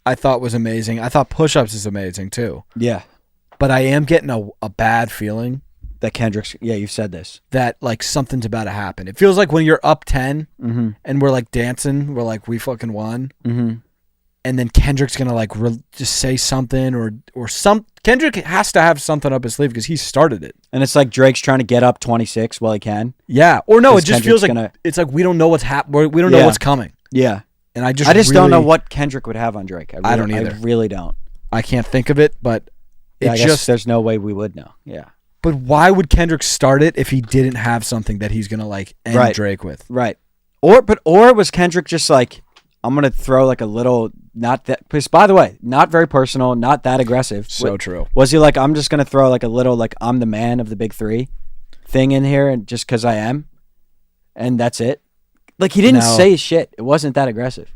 I thought was amazing. I thought Push Ups is amazing too. yeah, But I am getting a bad feeling that Kendrick's. Yeah, you've said this. that like something's about to happen. It feels like when you're up 10 Mm-hmm. and we're like dancing, we're like we fucking won. Mm-hmm. And then Kendrick's gonna like just say something or some. Kendrick has to have something up his sleeve because he started it. And it's like Drake's trying to get up 26 while he can. Yeah, or no, it 'Cause just Kendrick's feels like gonna- it's like we don't know what's happening. We don't know Yeah. what's coming. Yeah, And I just don't know really- what Kendrick would have on Drake. I don't either. I really don't. I can't think of it, but it Yeah, I guess just. there's no way we would know. Yeah. But why would Kendrick start it if he didn't have something that he's gonna like end Right. Drake with? Right. Or was Kendrick just like, I'm gonna throw like a little, not that, because by the way, not very personal, not that aggressive. So true. Was he like, I'm just gonna throw like a little like I'm the man of the big three thing in here, and just because I am, and that's it. Like he didn't No. say shit. It wasn't that aggressive.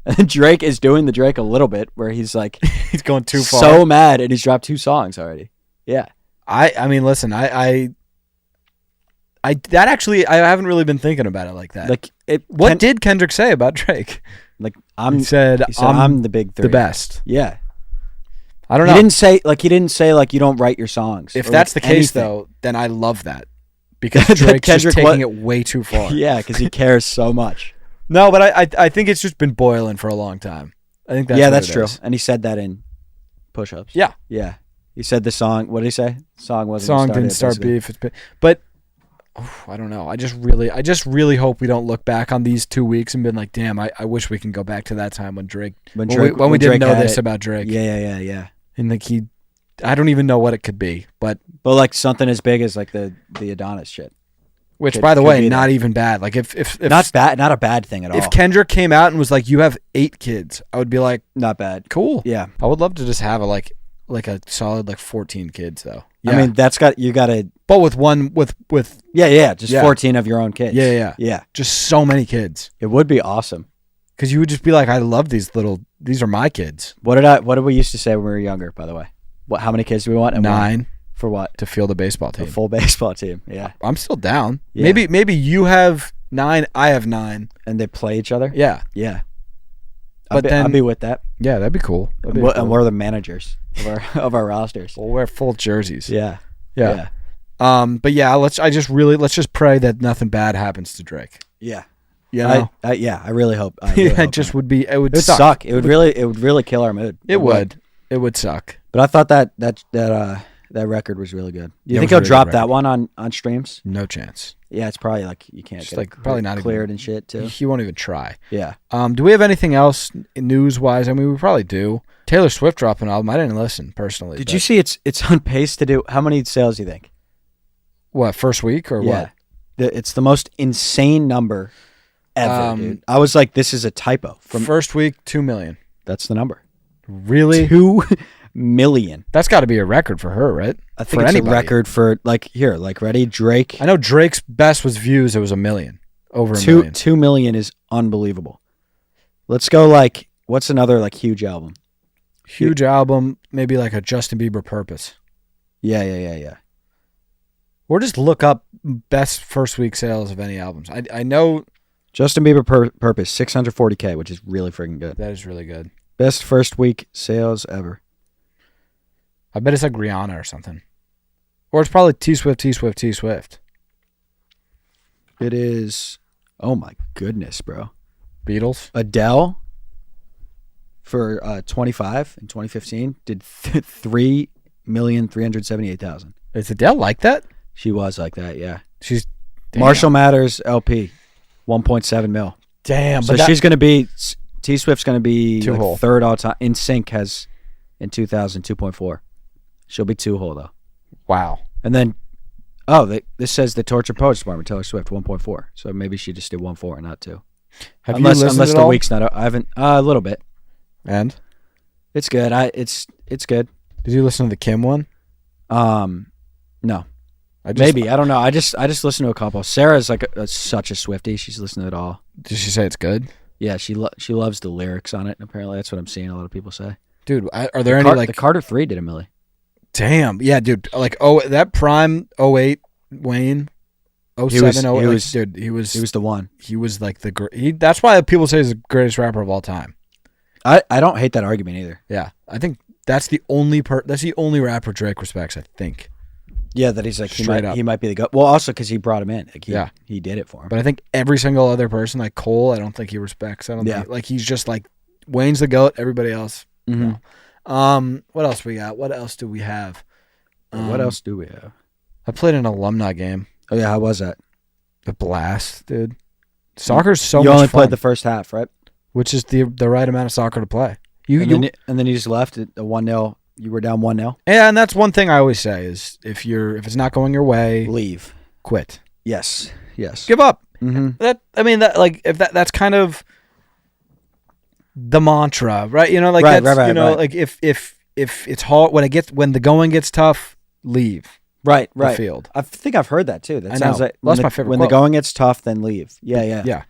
And Drake is doing the Drake a little bit, where he's like He's going too far. so mad, and he's dropped 2 songs already. Yeah. I mean, listen, I that actually I haven't really been thinking about it like that. Like What did Kendrick say about Drake? like He said, I'm the big three. the best. Yeah. I don't know. He didn't say you don't write your songs. If that's the case, though, then I love that because Drake's just taking it way too far. Yeah, because he cares so much. No, but I think it's just been boiling for a long time. I think that's true. is. And he said that in Push-Ups. Yeah. Yeah. He said the song. What did he say? Song didn't start beef. But I don't know. I just really hope we don't look back on these 2 weeks and been like, damn, I wish we can go back to that time when we didn't know this about Drake. Yeah. And like I don't even know what it could be, but like something as big as like the Adonis shit. Which, by the way, not even bad. Like if not a bad thing at all. If Kendrick came out and was like, "You have 8 kids," I would be like, "Not bad, cool." Yeah, I would love to just have a solid 14 kids though. Yeah. I mean, you got to. But with 14 of your own kids. Yeah. Just so many kids. It would be awesome because you would just be like, "I love these are my kids." What did we used to say when we were younger? By the way, how many kids do we want? And 9. For what? To field a baseball team. A full baseball team, yeah. I'm still down. Yeah. Maybe you have 9, I have 9. And they play each other? Yeah. Yeah. But I'd be with that. Yeah, that'd be cool. And we're the managers of our rosters. We'll wear full jerseys. Yeah. But yeah, let's just pray that nothing bad happens to Drake. Yeah. You know? I really hope. It would suck. It would really kill our mood. It would suck. But I thought that record was really good. You think he'll drop that one on streams? No chance. Yeah, it's probably like you can't get probably not cleared even, and shit too. He won't even try. Yeah. Do we have anything else news wise? I mean, we probably do. Taylor Swift dropped an album. I didn't listen personally. Did you see it's on pace to do how many sales do you think? What, first week or what? It's the most insane number ever, dude. I was like, this is a typo. From first week, 2 million. That's the number. Really? 2 million. That's got to be a record for her, right? I think it's anybody. A record for ready, Drake. I know Drake's best was views. It was 1 million. Over a million. 2 million is unbelievable. Let's go what's another huge album? Huge album, maybe like a Justin Bieber Purpose. Yeah. Or just look up best first week sales of any albums. I know Justin Bieber Purpose, 640K, which is really freaking good. That is really good. Best first week sales ever. I bet it's like Rihanna or something. Or it's probably T Swift. It is, oh my goodness, bro. Beatles. Adele for 25 in 2015 did 3,378,000. Is Adele like that? She was like that, yeah. She's Marshall Mathers LP, 1.7 mil. Damn. So she's going to be, T Swift's going to be third all time. In Sync has in 2000 2.4. She'll be 2-hole though. Wow. And then, this says the Torture Poets Department, Taylor Swift, 1.4. So maybe she just did 1.4 and not 2. Unless the week's not. I haven't. A little bit. And it's good. It's good. Did you listen to the Kim one? No. Maybe, I don't know. I just listened to a couple. Sarah's such a Swiftie. She's listened to it all. Did she say it's good? Yeah, she loves the lyrics on it. Apparently, that's what I'm seeing a lot of people say. Dude, are there any the Carter 3 did a milli? Damn, yeah, dude. That prime 08 Wayne, 07 08, he was the one. He was like that's why people say he's the greatest rapper of all time. I don't hate that argument either. Yeah, I think that's the only rapper Drake respects. I think. Yeah, that he's he might be the goat. Well, also because he brought him in. He did it for him. But I think every single other person, like Cole, I don't think he respects. I don't think he's just like Wayne's the GOAT. Everybody else. Mm-hmm. No. What else we got? What else do we have? What else do we have? I played an alumni game. Oh yeah, how was that? A blast, dude. Soccer's so much fun. You only played the first half, right? Which is the right amount of soccer to play. And then you just left at 1-0. You were down 1-0. Yeah, and that's one thing I always say is if it's not going your way, leave, quit. Yes. Give up. Mm-hmm. That's kind of the mantra, right? You know, like right, like if it's hard when the going gets tough, leave. Right. The field. I think I've heard that too. That sounds like that's my favorite. When quote. the going gets tough, then leave. Yeah.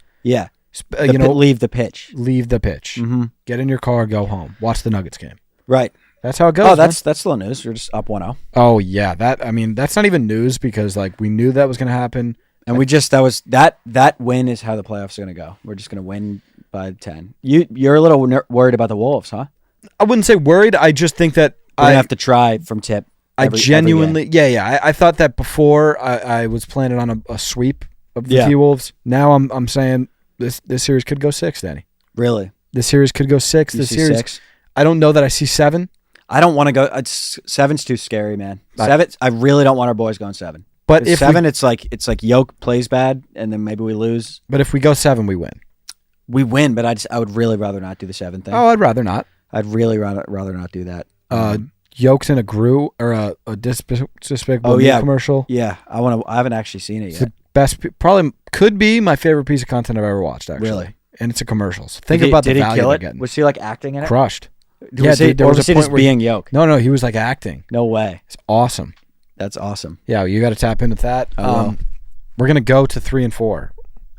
Leave the pitch. Leave the pitch. Mm-hmm. Get in your car, go home. Watch the Nuggets game. Right. That's how it goes. Oh, that's little news. You're just up 1-0. Oh yeah, that's not even news because we knew that was going to happen, and that win is how the playoffs are going to go. We're just going to win by 10. You're a little worried about the Wolves, huh? I wouldn't say worried. I just think that We're gonna have to try from tip. I genuinely, I thought that before. I was planning on a sweep of the T-Wolves. Now I'm saying this series could go 6, Danny. Really? This series could go 6. You this see series, 6? I don't know that I see 7. I don't want to go. 7's too scary, man. 7. I really don't want our boys going 7. But if 7, it's like Jokić plays bad, and then maybe we lose. But if we go 7, we win. We win, but I would really rather not do the 7 thing. Oh, I'd rather not. I'd really rather not do that. Jokić in a Gru or a Despicable commercial. Yeah, I haven't actually seen it yet. The best, probably could be my favorite piece of content I've ever watched. Actually, really, and it's a commercial. So think about the value they're getting. Was he like acting in it? Crushed. Was he just being Jokić? No, he was like acting. No way. It's awesome. That's awesome. Yeah, you got to tap into that. We're gonna go to 3 and 4.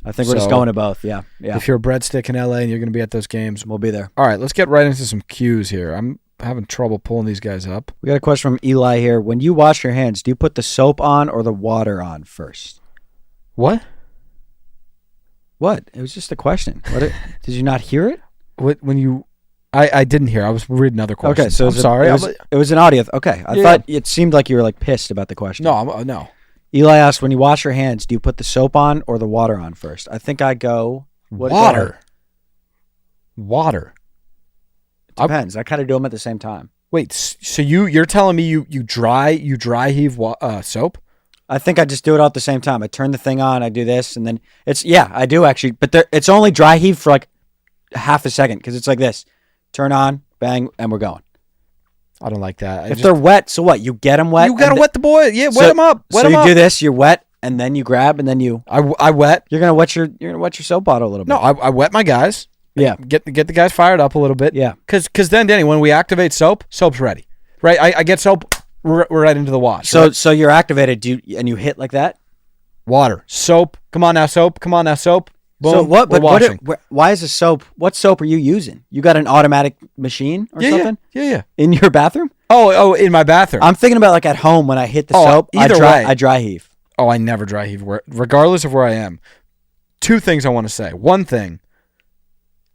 I think we're just going to both. Yeah. If you're a breadstick in LA and you're gonna be at those games, we'll be there. All right, let's get right into some cues here. I'm having trouble pulling these guys up. We got a question from Eli here. When you wash your hands, do you put the soap on or the water on first? What? It was just a question. Did you not hear it? When you... I didn't hear. I was reading other questions. Okay, so I'm sorry. It was an audio. Okay, I thought it seemed like you were like pissed about the question. No. Eli asked, when you wash your hands, do you put the soap on or the water on first? I think I go... Water. It depends. I kind of do them at the same time. Wait, so you're telling me you dry heave soap? I think I just do it all at the same time. I turn the thing on, I do this, and then I do actually, but it's only dry heave for like half a second because it's like this. Turn on, bang, and we're going. I don't like that. If they're wet, so what? You get them wet. You gotta wet the boy. Yeah, wet them up. So you do this. You're wet, and then you grab, and then you. I wet. You're gonna wet your soap bottle a little bit. No, I wet my guys. Yeah, get the guys fired up a little bit. Yeah, because then Danny, when we activate soap's ready, right? I get soap right into the wash. So you're activated. And you hit like that. Water, soap. Come on now, soap. Boom, so what? But why is the soap? What soap are you using? You got an automatic machine or something? Yeah. In your bathroom? Oh, in my bathroom. I'm thinking about like at home when I hit the soap. Either way, I dry heave. Oh, I never dry heave. Regardless of where I am. 2 things I want to say. One thing,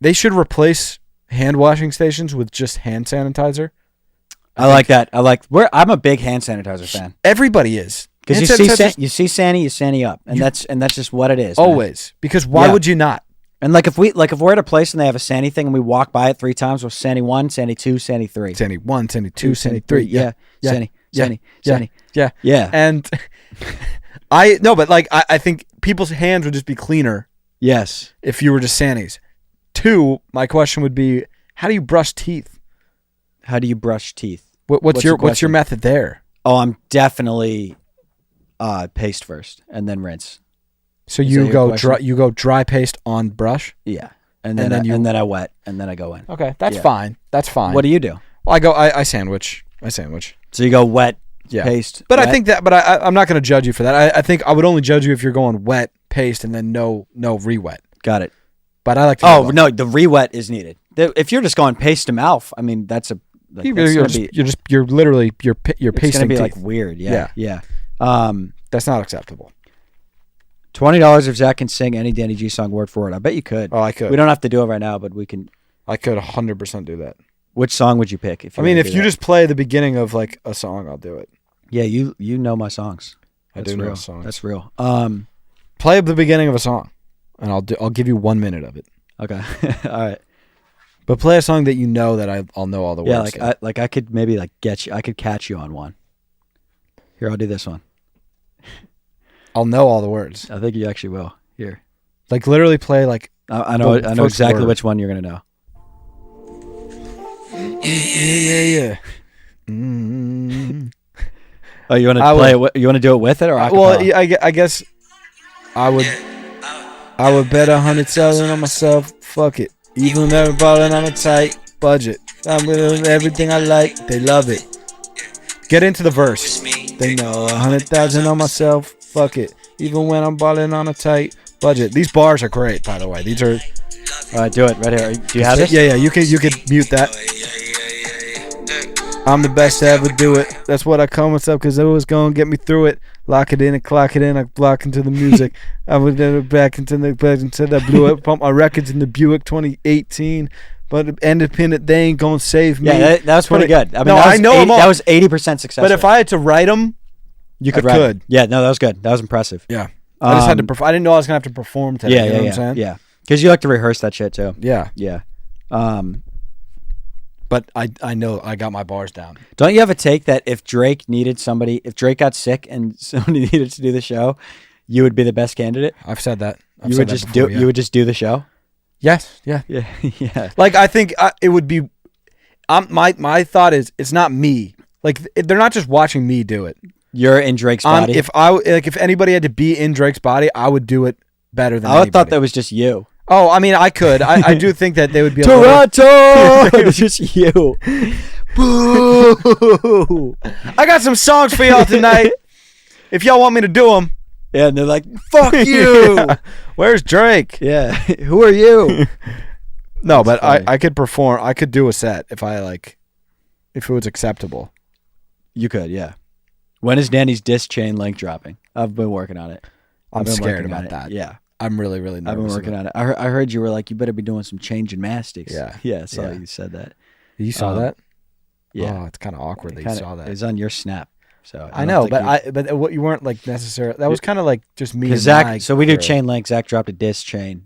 they should replace hand washing stations with just hand sanitizer. I like that. I'm a big hand sanitizer fan. Everybody is. Because you see Sandy, you Sandy up, and that's just what it is. Always, man. Because why would you not? And like if we're at a place and they have a Sandy thing and we walk by it 3 times, we're Sandy 1, Sandy 2, Sandy 3. Sandy 1, Sandy 2, Sandy 3. Yeah. Sandy. Yeah. And I think people's hands would just be cleaner. Yes. If you were just Sandies. 2, my question would be, how do you brush teeth? What's your method there? Oh, I'm definitely paste first and then rinse. So you go dry paste on brush? Yeah. And then I wet and then I go in. Okay, that's fine. What do you do? Well, I sandwich. So you go wet, paste. But wet. I think that I'm not going to judge you for that. I think I would only judge you if you're going wet, paste, and then no re-wet. Got it. But I like to no, the re-wet is needed. If you're just going paste to mouth, I mean you're pasting. It's gonna be like weird. Yeah. That's not acceptable. $20 if Zach can sing any Danny G song word for word. I bet you could. Oh, I could. We don't have to do it right now, but we can. I could 100% do that. Which song would you pick? If you just play the beginning of like a song, I'll do it. Yeah, you know my songs. I do know songs. That's real. Play the beginning of a song, and I'll give you 1 minute of it. Okay. All right. But play a song that you know that I'll know all the words. Yeah, I could maybe like get you. I could catch you on one. Here, I'll do this one. I'll know all the words. I think you actually will. Here. Like literally play like I know exactly which one you're gonna know. Yeah. Oh, you want to play it? You want to do it with it or? Well, I guess I would bet 100,000 on myself. Fuck it. Even never balling on a tight budget. I'm with everything I like. They love it. Get into the verse. They know 100,000 on myself. Fuck it. Even when I'm balling on a tight budget. These bars are great, by the way. These are. Do it right here. Do you have this? Yeah. You could mute that. I'm the best to ever do it. That's what I call myself because it was gonna get me through it. Lock it in and clock it in. I block into the music. I would then back into the blew it. Pump my records in the Buick 2018. but independent, they ain't gonna save me. Yeah, that was pretty good. I mean, no, I know 80, that was 80% success. But if I had to write them, you could write. Yeah, no, that was good. That was impressive. Yeah, I just had to. I didn't know I was gonna have to perform today. Yeah, you know what I'm saying? Yeah, because you like to rehearse that shit too. Yeah. But I know I got my bars down. Don't you have a take that if Drake got sick and somebody needed to do the show, you would be the best candidate? I've said that. You would just do the show? Yes. Yeah. Yeah. Yeah. Like, I think it would be. My thought is it's not me. Like, they're not just watching me do it. You're in Drake's body. If anybody had to be in Drake's body, I would do it better than. I thought that was just you. Oh, I mean, I could. I do think that they would be. Toronto. It's just you. Boo! I got some songs for y'all tonight. If y'all want me to do them. Yeah, and they're like, "Fuck you." Yeah. Where's Drake? Yeah. Who are you? No, but I could perform. I could do a set if it was acceptable. You could, yeah. When is Danny's disc chain link dropping? I've been working on it. I'm scared about that. Yeah. I'm really, really nervous. I've been working on it. I heard you were like, you better be doing some chain gymnastics. Yeah. Yeah, so you said that. You saw that? Yeah. Oh, it's kind of awkward that you saw that. It was on your snap. So I know, but what you weren't like necessarily. That was kind of like just me and Zach. Mike. So we do chain link. Zach dropped a disc chain.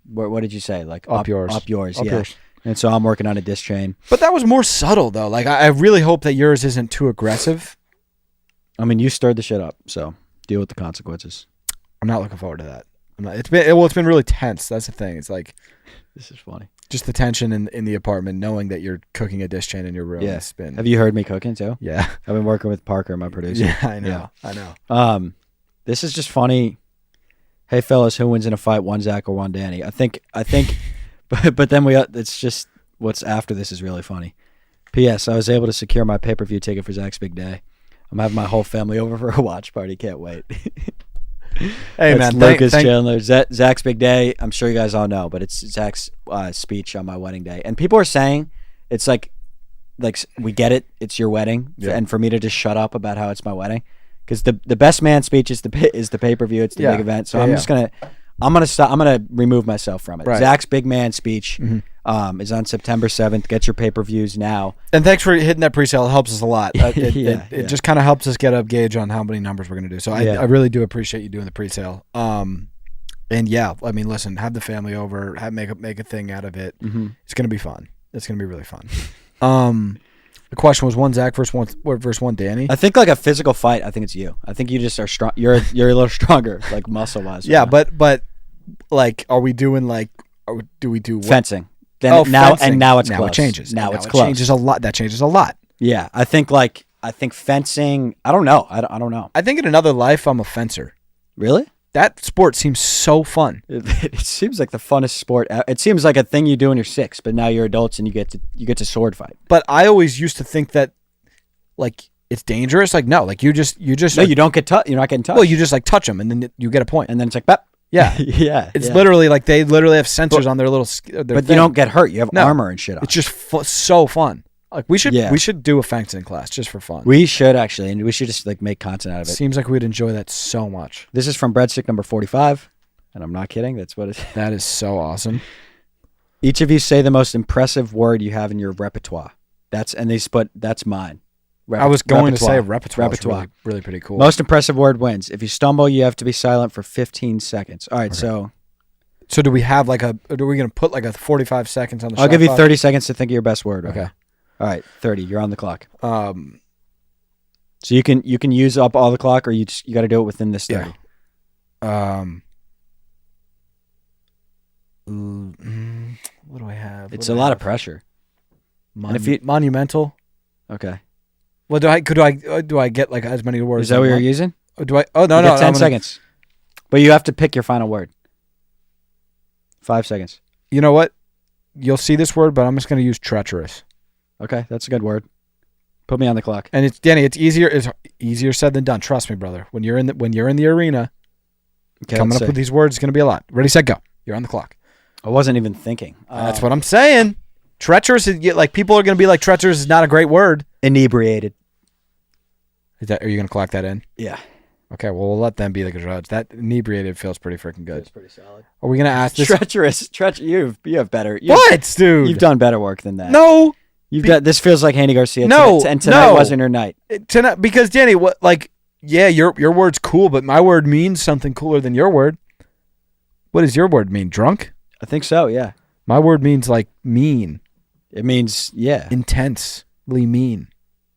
What did you say? Like up yours. Up yours. Yeah. And so I'm working on a disc chain. But that was more subtle though. Like I really hope that yours isn't too aggressive. I mean, you stirred the shit up, so deal with the consequences. I'm not looking forward to that. I'm not. It's been really tense. That's the thing. It's like this is funny. Just the tension in the apartment, knowing that you're cooking a disc chain in your room. Yeah. Have you heard me cooking too? Yeah. I've been working with Parker, my producer. Yeah, I know. Yeah. I know. This is just funny. Hey fellas, who wins in a fight? One Zach or one Danny? I think. But then it's just what's after this is really funny. P.S. I was able to secure my pay-per-view ticket for Zach's big day. I'm having my whole family over for a watch party. Can't wait. Hey man, Lucas Chandler, Zach's big day. I'm sure you guys all know, but it's Zach's speech on my wedding day, and people are saying it's like we get it. It's your wedding, and for me to just shut up about how it's my wedding, because the best man speech is the pay-per-view. It's the big event. So I'm gonna stop. I'm gonna remove myself from it. Right. Zach's big man speech is on September 7th. Get your pay-per-views now. And thanks for hitting that pre-sale. It helps us a lot. It just kind of helps us get a gauge on how many numbers we're gonna do. So I really do appreciate you doing the pre-sale. And yeah, I mean, listen, have the family over, make a thing out of it. Mm-hmm. It's gonna be fun. It's gonna be really fun. The question was one Zach versus one Danny. I think like a physical fight. I think it's you. I think you just are strong. You're a little stronger, like muscle wise. Yeah, but like, are we doing like? Do we do fencing? Then fencing. Now it's close. It changes. Now it's close. Changes a lot. That changes a lot. Yeah, I think fencing. I don't know. I don't know. I think in another life I'm a fencer. Really? That sport seems so fun. It seems like the funnest sport. It seems like a thing you do when you're 6, but now you're adults and you get to sword fight. But I always used to think that, like, it's dangerous. Like, no, like you just. No, you don't get touched. You're not getting touched. Well, you just like touch them and then you get a point. And then it's like, bap. Yeah, yeah. It's literally like they literally have sensors on their little. But you don't get hurt. You have armor and shit on. It's just so fun. Like we should do a fencing class just for fun. We should actually, and we should just like make content out of it. Seems like we'd enjoy that so much. This is from breadstick number 45, and I'm not kidding. That's what it is. That is so awesome. Each of you say the most impressive word you have in your repertoire. That's mine. I was going to say repertoire. Really, really pretty cool. Most impressive word wins. If you stumble, you have to be silent for 15 seconds. All right, okay. So do we have are we going to put like a 45 seconds on the shot I'll give you clock? 30 seconds to think of your best word. Okay. All right, 30. You're on the clock. So you can use up all the clock, or you got to do it within this 30. Yeah. What do I have? It's a lot of pressure. Monumental. Okay. Well, do I get like as many words? Is that what you're using? Do I? Oh no, you get 10 seconds. But you have to pick your final word. 5 seconds. You know what? You'll see this word, but I'm just going to use treacherous. Okay, that's a good word. Put me on the clock. And it's Danny. It's easier said than done. Trust me, brother. When you're in the arena, coming up with these words is going to be a lot. Ready, set, go. You're on the clock. I wasn't even thinking. That's what I'm saying. Treacherous is like people are going to be like treacherous is not a great word. Inebriated. Are you going to clock that in? Yeah. Okay, well, we'll let them be the judge. That inebriated feels pretty freaking good. It's pretty solid. Are we gonna ask this? Treacherous. You have better. What, dude? You've done better work than that. No. This feels like Haney Garcia. No, and tonight wasn't her night. Tonight, because Danny, what? Like, yeah, your word's cool, but my word means something cooler than your word. What does your word mean? Drunk? I think so. Yeah. My word means like mean. It means Intensely mean.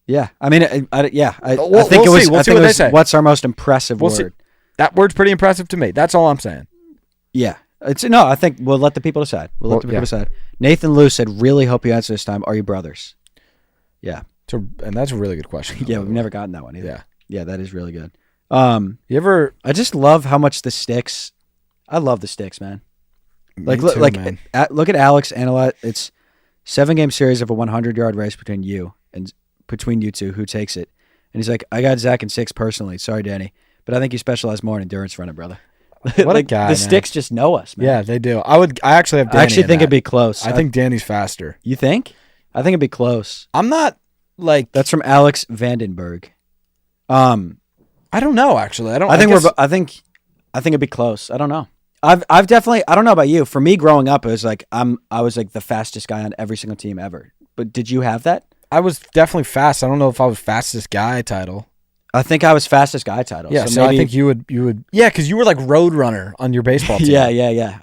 Yeah. I mean, I think We'll it was. see. We'll I see think what it they was. say. What's our most impressive word? See. That word's pretty impressive to me. That's all I'm saying. Yeah. I think we'll let the people decide. We'll let the people decide. Nathan Lou said, "Really hope you answer this time. Are you brothers?" Yeah. And that's a really good question. Yeah, we've never gotten that one either. Yeah. Yeah, that is really good. You ever? I just love how much the sticks. I love the sticks, man. Me too, man. Look at Alex Analot. It's 7-game series of a 100-yard race between you two. Who takes it? And he's like, I got Zach in 6 personally. Sorry, Danny, but I think you specialize more in endurance running, brother. What a guy! The man. sticks just know us, man. Yeah, they do. I actually have. Danny I actually think it'd be close. I think Danny's faster. You think? I think it'd be close. I'm not like. That's from Alex Vandenberg. I don't know. Actually, I don't. I think it'd be close. I don't know. I've definitely. I don't know about you. For me, growing up, it was like I was like the fastest guy on every single team ever. But did you have that? I was definitely fast. I don't know if I was fastest guy title. I think I was fastest guy title. Yeah, so I think you would. Yeah, because you were like road runner on your baseball team. Yeah.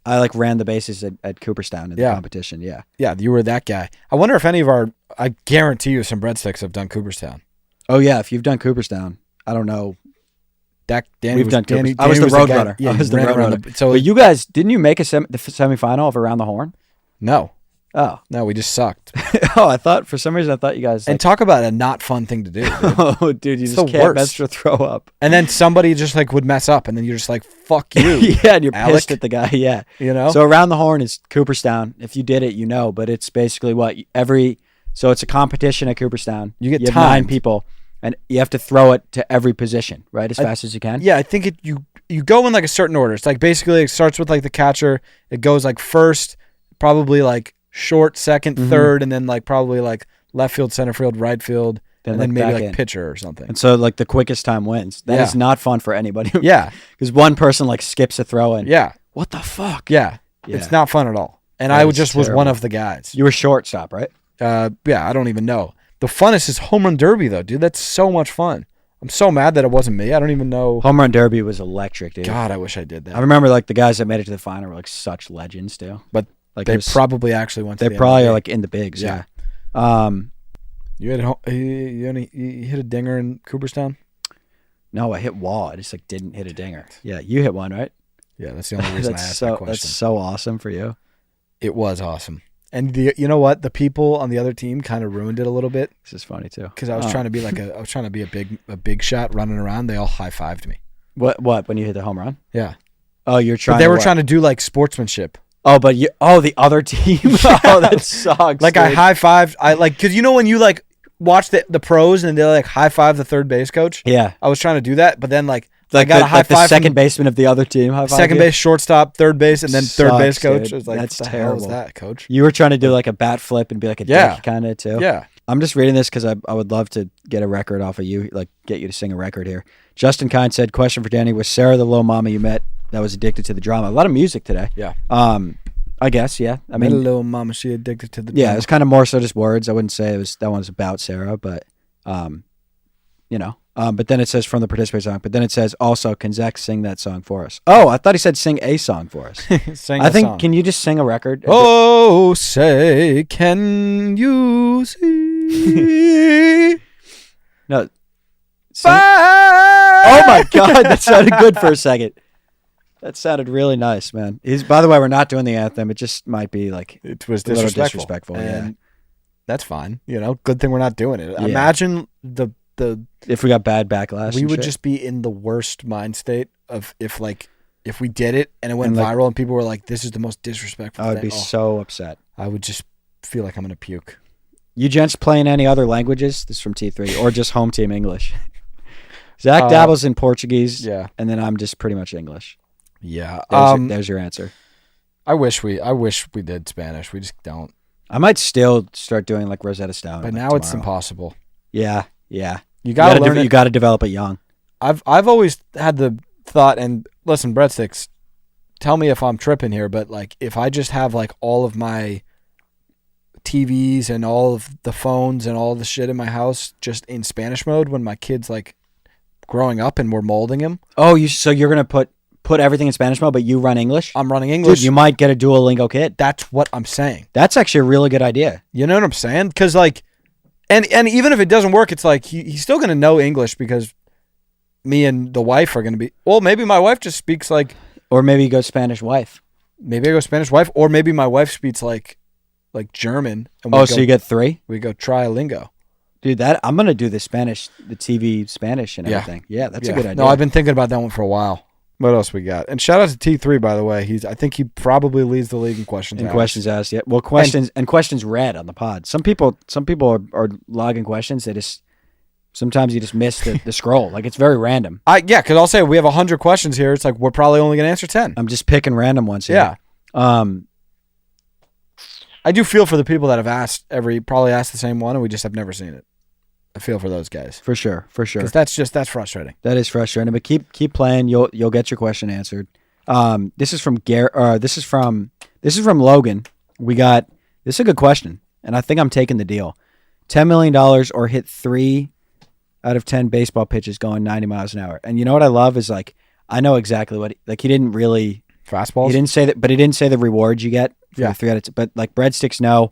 I like ran the bases at Cooperstown in the competition. Yeah. Yeah, you were that guy. I wonder if any of our. I guarantee you, some breadsticks have done Cooperstown. Oh yeah, if you've done Cooperstown, I don't know. Danny We've done Cooperstown. I was was the road guy, runner. Yeah, I was the road runner. So but you guys, didn't you make the semifinal of Around the Horn? No. Oh. No, we just sucked. Oh, I thought for some reason you guys. And talk about a not fun thing to do. Dude. Oh, dude, you just can't mess to throw up. And then somebody just like would mess up, and then you're just like, "Fuck you." Yeah, and you're Alec. pissed at the guy. Yeah, you know. So Around the Horn is Cooperstown. If you did it, you know. But it's basically So it's a competition at Cooperstown. You have 9 people, and you have to throw it to every position, right, as fast as you can. Yeah, I think you go in like a certain order. It's like basically it starts with like the catcher. It goes like first, probably like short, second, third, and then like probably like left field, center field, right field, and then maybe like pitcher or something. And so like the quickest time wins. That is not fun for anybody. Yeah, because one person like skips a throw in. Yeah. What the fuck? Yeah. It's not fun at all. And I was one of the guys. You were shortstop, right? Yeah, I don't even know. The funnest is home run derby though, dude. That's so much fun. I'm so mad that it wasn't me. I don't even know. Home run derby was electric, dude. God, I wish I did that. I remember like the guys that made it to the final were like such legends too. But like they probably actually went to They probably are like in the bigs, yeah. You hit a dinger in Cooperstown? No, I hit wall. I just like didn't hit a dinger. Yeah, you hit one, right? Yeah, that's the only reason I asked that question. That's so awesome for you. It was awesome. And you know what? The people on the other team kind of ruined it a little bit. This is funny too. Because I was trying to be a big shot running around. They all high-fived me. What when you hit the home run? Yeah. Oh, you're trying. But they were trying to do like sportsmanship. Oh, but the other team. Yeah. Oh, that sucks. Like dude. I high-fived. Because you know when you like watch the pros and they like high-five the third base coach. Yeah. I was trying to do that, but then like I got a high five. The second baseman of the other team. Second base, shortstop, third base, and then third base coach. Dude. I was like, that's what the terrible. hell is that, coach? You were trying to do like a bat flip and be like a dick kind of too. Yeah. I'm just reading this because I would love to get a record off of you, like get you to sing a record here. Justin Kine said, question for Danny, was Sarah the little mama you met that was addicted to the drama? A lot of music today. Yeah. I guess, yeah. I mean, a little mama, she addicted to the drama. Yeah, it was kind of more so just words. I wouldn't say that one was about Sarah, but you know. But then it says from the participator song. But then it says also, can Zach sing that song for us? Oh, I thought he said sing a song for us. Song. Can you just sing a record? Oh, say, can you see? No. Oh my God, that sounded good for a second. That sounded really nice, man. By the way, we're not doing the anthem. It just might be like it was disrespectful. Yeah, that's fine. You know, good thing we're not doing it. Yeah. Imagine the if we got bad backlash, we would just be in the worst mind state of if we did it and it went viral and people were like, "This is the most disrespectful." I would be so upset. I would just feel like I'm gonna puke. You gents playing any other languages? This is from T3 or just home team English? Zach dabbles in Portuguese, and then I'm just pretty much English. Yeah, there's your answer. I wish we did Spanish. We just don't. I might still start doing like Rosetta Stone, but now it's impossible. Yeah. You gotta learn. You gotta develop it young. I've always had the thought, and listen, Breadsticks, tell me if I'm tripping here, but like if I just have like all of my TVs and all of the phones and all the shit in my house just in Spanish mode when my kid's like growing up and we're molding him. Oh, so you're gonna put everything in Spanish mode, but you run English? I'm running English. Dude, you might get a Duolingo kid. That's what I'm saying. That's actually a really good idea. You know what I'm saying? Because like, and even if it doesn't work, it's like he's still gonna know English because me and the wife are gonna be. Well, maybe my wife just speaks like. Or maybe you go Spanish wife. Maybe I go Spanish wife, or maybe my wife speaks like German. And so you get 3? We go trilingo. Dude, I'm gonna do the TV Spanish and everything. Yeah, that's a good idea. No, I've been thinking about that one for a while. What else we got? And shout out to T3, by the way. I think he probably leads the league in questions asked. Questions asked, yeah. Well, questions read on the pod. Some people are logging questions. They just sometimes you just miss the scroll. Like it's very random. Because I'll say we have 100 questions here. It's like we're probably only gonna answer 10. I'm just picking random ones here. Yeah. I do feel for the people that have probably asked the same one, and we just have never seen it. I feel for those guys. For sure. Because that's frustrating. That is frustrating, but keep playing. You'll get your question answered. This is from This is from Logan. This is a good question, and I think I'm taking the deal. $10 million or hit 3 out of 10 baseball pitches going 90 miles an hour. And you know what I love is like I know exactly what he didn't really fastballs. He didn't say that, but he didn't say the rewards you get. For 3 out of 10. But like Breadsticks, no.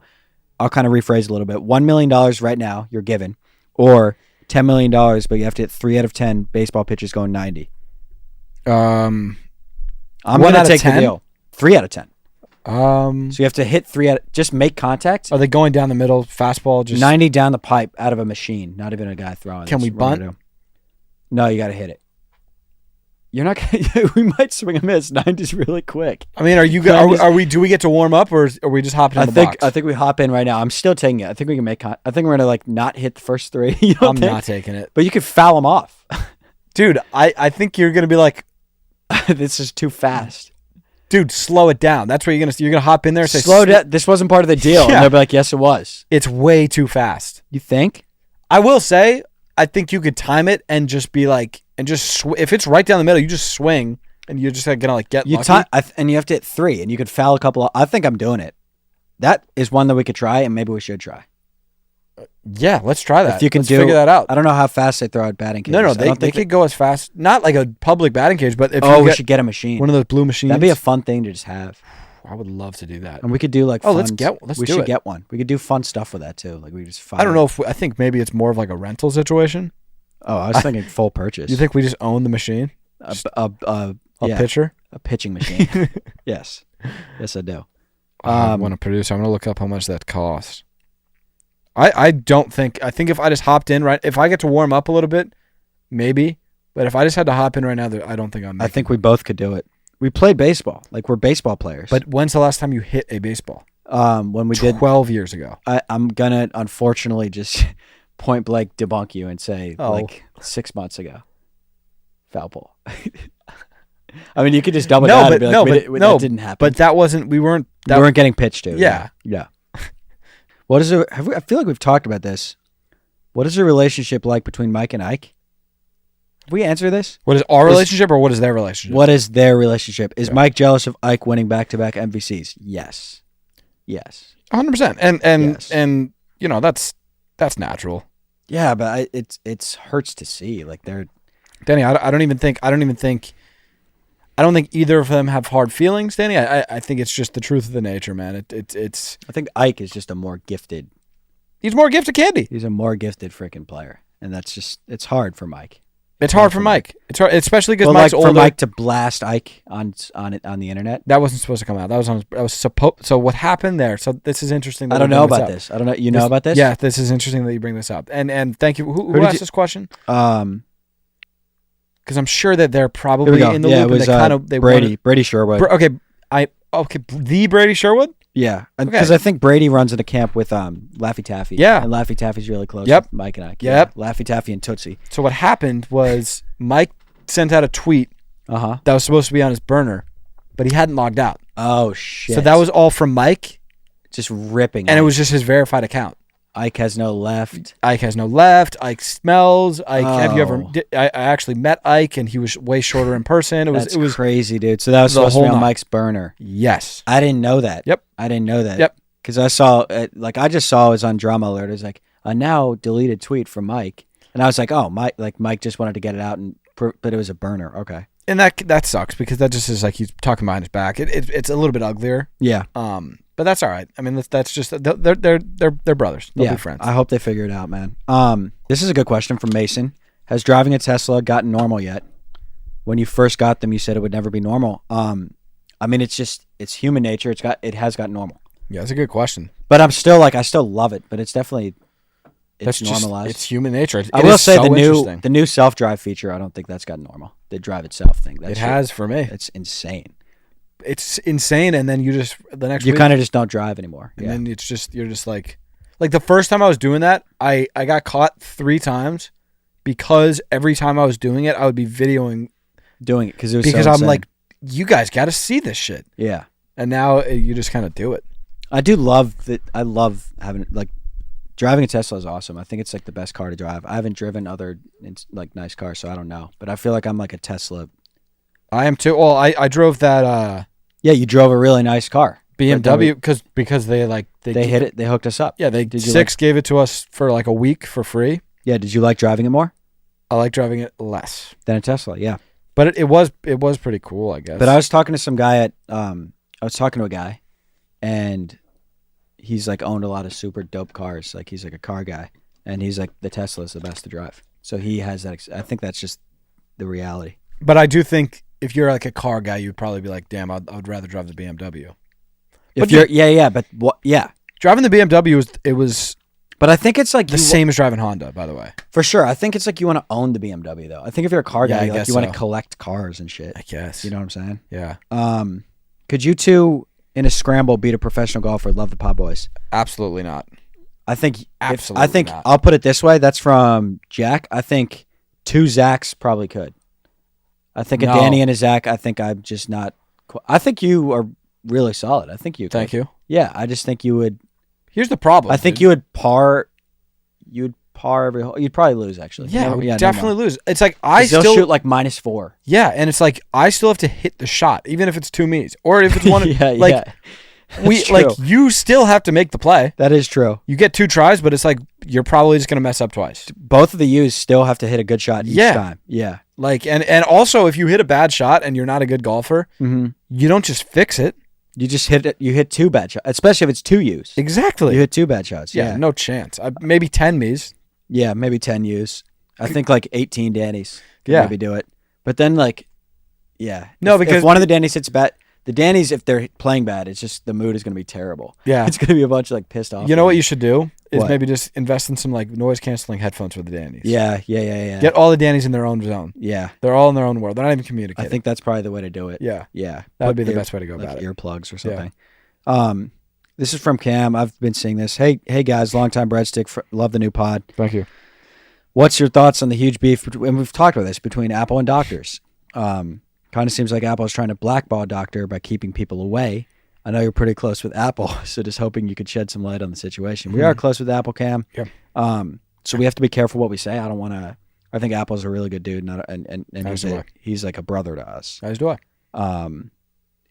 I'll kind of rephrase a little bit. $1 million right now you're given. Or $10 million, but you have to hit 3 out of 10 baseball pitches going 90. I'm going to take 10? The deal. 3 out of 10. So you have to hit 3 out. Just make contact. Are they going down the middle, fastball? Just 90 down the pipe out of a machine, not even a guy throwing. Can we bunt? No, you got to hit it. You're not gonna. We might swing and miss. 90's really quick. I mean, are we? Do we get to warm up, or are we just hopping in the box? I think we hop in right now. I'm still taking it. I think we can make. I think we're gonna like not hit the first 3. I'm not taking it. But you could foul them off, dude. I think you're gonna be like, this is too fast, dude. Slow it down. That's what you're gonna hop in there and say, slow down. This wasn't part of the deal. Yeah. And they'll be like, yes, it was. It's way too fast. You think? I will say, I think you could time it and just be like. And just if it's right down the middle, you just swing, and you're just gonna like get lucky. And you have to hit 3, and you could foul a couple. I think I'm doing it. That is one that we could try, and maybe we should try. Yeah, let's try that. If you can figure that out. I don't know how fast they throw out batting cages. No, they could go as fast. Not like a public batting cage, but if we should get a machine. One of those blue machines. That'd be a fun thing to just have. I would love to do that. And we could do like. Let's do it. We should get one. We could do fun stuff with that too. Like we just. I don't know if I think maybe it's more of like a rental situation. Oh, I was thinking full purchase. You think we just own the machine? A pitcher? A pitching machine. Yes, I do. I want to produce. I'm going to look up how much that costs. I don't think. I think if I just hopped in if I get to warm up a little bit, maybe. But if I just had to hop in right now, I don't think I'm. I think we both could do it. We played baseball. Like we're baseball players. But when's the last time you hit a baseball? When we did 12 years ago. I'm gonna unfortunately just. Point blank debunk you and say like 6 months ago, foul ball. I mean, you could just double down and be like, that didn't happen. But that wasn't. We weren't getting pitched to. Yeah. What is it? I feel like we've talked about this. What is the relationship like between Mike and Ike? Have we answered this? What is our relationship, or what is their relationship? What is their relationship? Is Mike jealous of Ike winning back-to-back MVCs? Yes. 100%. And you know that's natural. Yeah, but it hurts to see. Like they're Danny. I don't think either of them have hard feelings, Danny. I think it's just the truth of the nature, man. It's. I think Ike is just a more gifted. He's more gifted candy. He's a more gifted freaking player, and it's hard for Mike. It's hard for Mike. It's hard, especially because Mike's older. For Mike to blast Ike on the internet. That wasn't supposed to come out. That was supposed. So what happened there? So this is interesting. I don't know about this. I don't know. You know about this? Yeah, this is interesting that you bring this up. And thank you. Who asked this question? Because I'm sure that they're probably in the loop. It was Brady Sherwood. The Brady Sherwood. Yeah, because I think Brady runs in a camp with Laffy Taffy. Yeah, and Laffy Taffy's really close. With Mike and Ike. Yep, yeah. Laffy Taffy and Tootsie. So what happened was Mike sent out a tweet that was supposed to be on his burner, but he hadn't logged out. Oh shit! So that was all from Mike, just ripping, and it was just his verified account. Ike has no left. Ike has no left. Ike smells. Ike. Have you ever? I actually met Ike, and he was way shorter in person. It was crazy, dude. So that was supposed to be on Mike's burner. Yes, I didn't know that. Yep, I didn't know that. Yep, because I saw I just saw it was on Drama Alert. It was like a now deleted tweet from Mike, and I was like, oh, Mike just wanted to get it out, but it was a burner. Okay, and that sucks because that just is like he's talking behind his back. It's a little bit uglier. Yeah. But that's all right. I mean, that's just they're brothers. They'll be friends. I hope they figure it out, man. This is a good question from Mason. Has driving a Tesla gotten normal yet? When you first got them, you said it would never be normal. I mean, it's human nature. It has gotten normal. Yeah, that's a good question. But I still love it. But it's definitely normalized. It's human nature. I will say the new self-drive feature. I don't think that's gotten normal. The drive itself thing. It has for me. It's insane. It's insane, and then you just the next you kind of just don't drive anymore, and then you're just like the first time I was doing that, I got caught 3 times because every time I was doing it, I would be videoing doing it because I'm like, you guys got to see this shit, yeah. And now you just kind of do it. I do love that. I love having driving a Tesla is awesome. I think it's like the best car to drive. I haven't driven other nice cars, so I don't know, but I feel like I'm like a Tesla. I am too. Well, I drove that. Yeah, you drove a really nice car. BMW because they hit it. They hooked us up. Yeah, Six gave it to us for like a week for free. Yeah, did you like driving it more? I like driving it less than a Tesla. Yeah, but it was pretty cool, I guess. But I was talking to some guy I was talking to a guy, and he's like owned a lot of super dope cars. Like he's like a car guy, and he's like the Tesla is the best to drive. So he has that. I think that's just the reality. But I do think, if you're like a car guy, you'd probably be like, "Damn, I would rather drive the BMW." But driving the BMW was. But I think it's like the same as driving Honda, by the way. For sure, I think it's like you want to own the BMW though. I think if you're a car guy, you want to collect cars and shit. I guess. You know what I'm saying? Yeah. Could you two in a scramble beat a professional golfer? Love the Pod Boys. Absolutely not. I think absolutely. Not. I'll put it this way. That's from Jack. I think 2 Zachs probably could. I think a Danny and a Zach. I think I'm just not. I think you are really solid. I think you. Thank you. Yeah, I just think you would. Here's the problem. I think you would par. You'd par every hole. You'd probably lose actually. Yeah, definitely lose. It's like I still shoot like -4. Yeah, and it's like I still have to hit the shot, even if it's 2 me's or if it's one. You still have to make the play. That is true. You get 2 tries, but it's like you're probably just gonna mess up twice. Both of the U's still have to hit a good shot each time. Yeah. Like and also if you hit a bad shot and you're not a good golfer, you don't just fix it. You just hit it. You hit 2 bad shots, especially if it's 2 U's. Exactly. You hit 2 bad shots. Yeah, no chance. Maybe 10 me's. Yeah, maybe 10 U's. I think like 18 Dannies could maybe do it. But then because if one of the Dannies hits bad, the Dannies, if they're playing bad, it's just the mood is going to be terrible. Yeah. It's going to be a bunch of like pissed off. You know what you should do? Is maybe just invest in some like noise canceling headphones for the Dannies. Yeah. Get all the Dannies in their own zone. Yeah. They're all in their own world. They're not even communicating. I think that's probably the way to do it. Yeah. Yeah. That would be the best way to go about it. Earplugs or something. Yeah. This is from Cam. I've been seeing this. Hey guys, longtime breadstick. Love the new pod. Thank you. What's your thoughts on the huge beef? And we've talked about this between Apple and doctors. Kind of seems like Apple is trying to blackball Doctor by keeping people away. I know you're pretty close with Apple, so just hoping you could shed some light on the situation. We are close with Apple, Cam. Yeah. So we have to be careful what we say. I don't want to. I think Apple's a really good dude, and he's like a brother to us. As do I.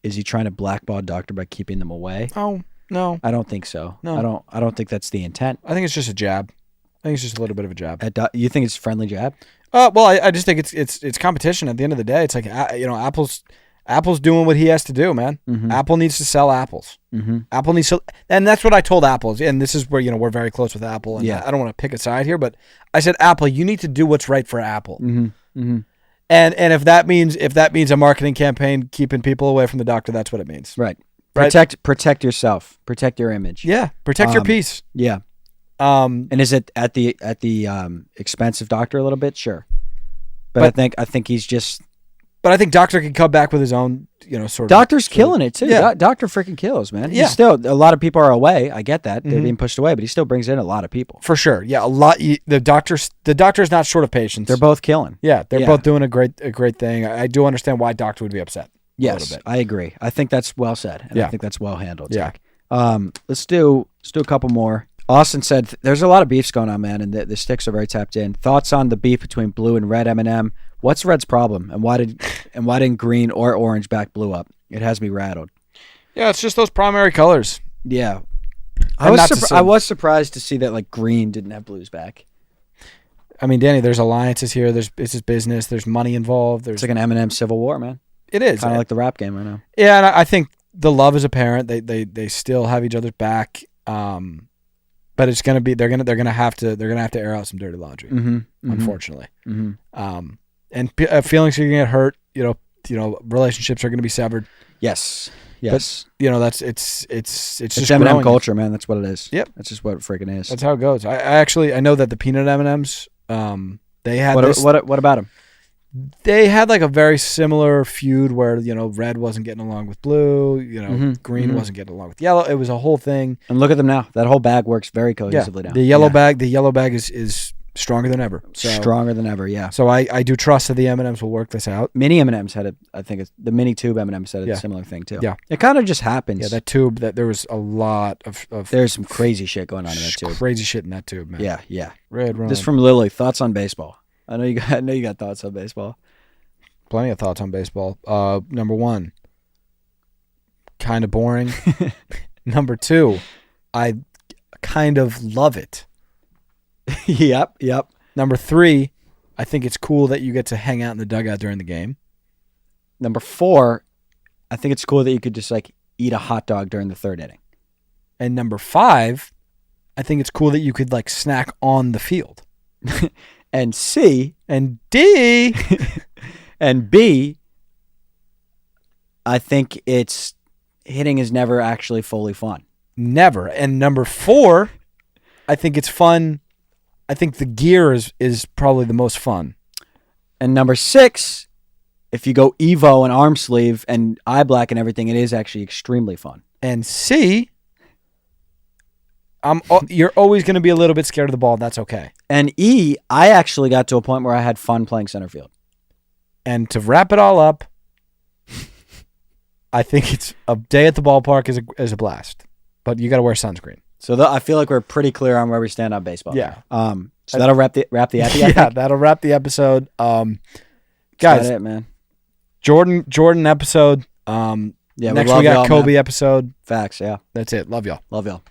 Is he trying to blackball Doctor by keeping them away? Oh no, I don't think so. No, I don't think that's the intent. I think it's just a jab. I think it's just a little bit of a jab. You think it's a friendly jab? Well, I just think it's competition. At the end of the day, it's like Apple's doing what he has to do, man. Mm-hmm. Apple needs to sell apples. Mm-hmm. Apple needs to, and that's what I told Apple. And this is where we're very close with Apple. And yeah. I don't want to pick a side here, but I said, Apple, you need to do what's right for Apple. Mm-hmm. Mm-hmm. And if that means a marketing campaign keeping people away from the doctor, that's what it means. Right. Protect yourself. Protect your image. Yeah. Protect your peace. Yeah. And is it at the expense of Doctor a little bit? Sure. But I think he's just. But I think Doctor can come back with his own, sort of. Doctor's killing it too. Yeah. Doctor freaking kills, man. Yeah. Still, a lot of people are away. I get that they're being pushed away, but he still brings in a lot of people. For sure. Yeah. A lot. The doctor's not short of patience. They're both killing. Yeah. They're both doing a great thing. I do understand why Doctor would be upset. Yes, I agree. I think that's well said. And I think that's well handled. Yeah. Zach. Let's do a couple more. Austin said, "There's a lot of beefs going on, man, and the sticks are very tapped in. Thoughts on the beef between blue and red M&M? What's red's problem, and why didn't green or orange back blue up? It has me rattled." Yeah, it's just those primary colors. Yeah, I was surprised to see that like green didn't have blues back. I mean, Danny, there's alliances here. It's just business. There's money involved. It's like an M&M civil war, man. It is kind of like the rap game right now. Yeah, and I think the love is apparent. They still have each other's back. But it's gonna be they're gonna have to air out some dirty laundry, unfortunately. Mm-hmm. And feelings are gonna get hurt. You know, relationships are gonna be severed. Yes. But that's it's just M&M culture, man. That's what it is. Yep, that's just what it freaking is. That's how it goes. I know that the peanut M&Ms. They had what about them? They had like a very similar feud where red wasn't getting along with blue, green wasn't getting along with yellow. It was a whole thing. And look at them now. That whole bag works very cohesively now. The yellow bag is stronger than ever. Stronger than ever, yeah. So I do trust that the M&Ms will work this out. Mini M&Ms had the mini tube M&Ms had a similar thing too. Yeah, it kind of just happens. Yeah, that tube. There was a lot of there's some crazy shit going on in that tube. Crazy shit in that tube, man. Yeah. Red Rum. This from Lily. Thoughts on baseball? I know you got thoughts on baseball. Plenty of thoughts on baseball. Number one, kind of boring. Number two, I kind of love it. Yep. Number three, I think it's cool that you get to hang out in the dugout during the game. Number four, I think it's cool that you could just like eat a hot dog during the third inning. And number five, I think it's cool that you could like snack on the field. And C and D and B, I think it's hitting is never actually fully fun. Never. And number four, I think it's fun. I think the gear is probably the most fun. And number six, if you go Evo and arm sleeve and eye black and everything, it is actually extremely fun. And C, you're always going to be a little bit scared of the ball. And that's okay. And E, I actually got to a point where I had fun playing center field. And to wrap it all up, I think it's a day at the ballpark is a blast, but you got to wear sunscreen. So I feel like we're pretty clear on where we stand on baseball. Yeah. So that'll wrap the episode. Yeah, that'll wrap the episode. Guys, that's it, man. Jordan episode. Yeah. Next we got Kobe episode. Facts. Yeah. That's it. Love y'all. Love y'all.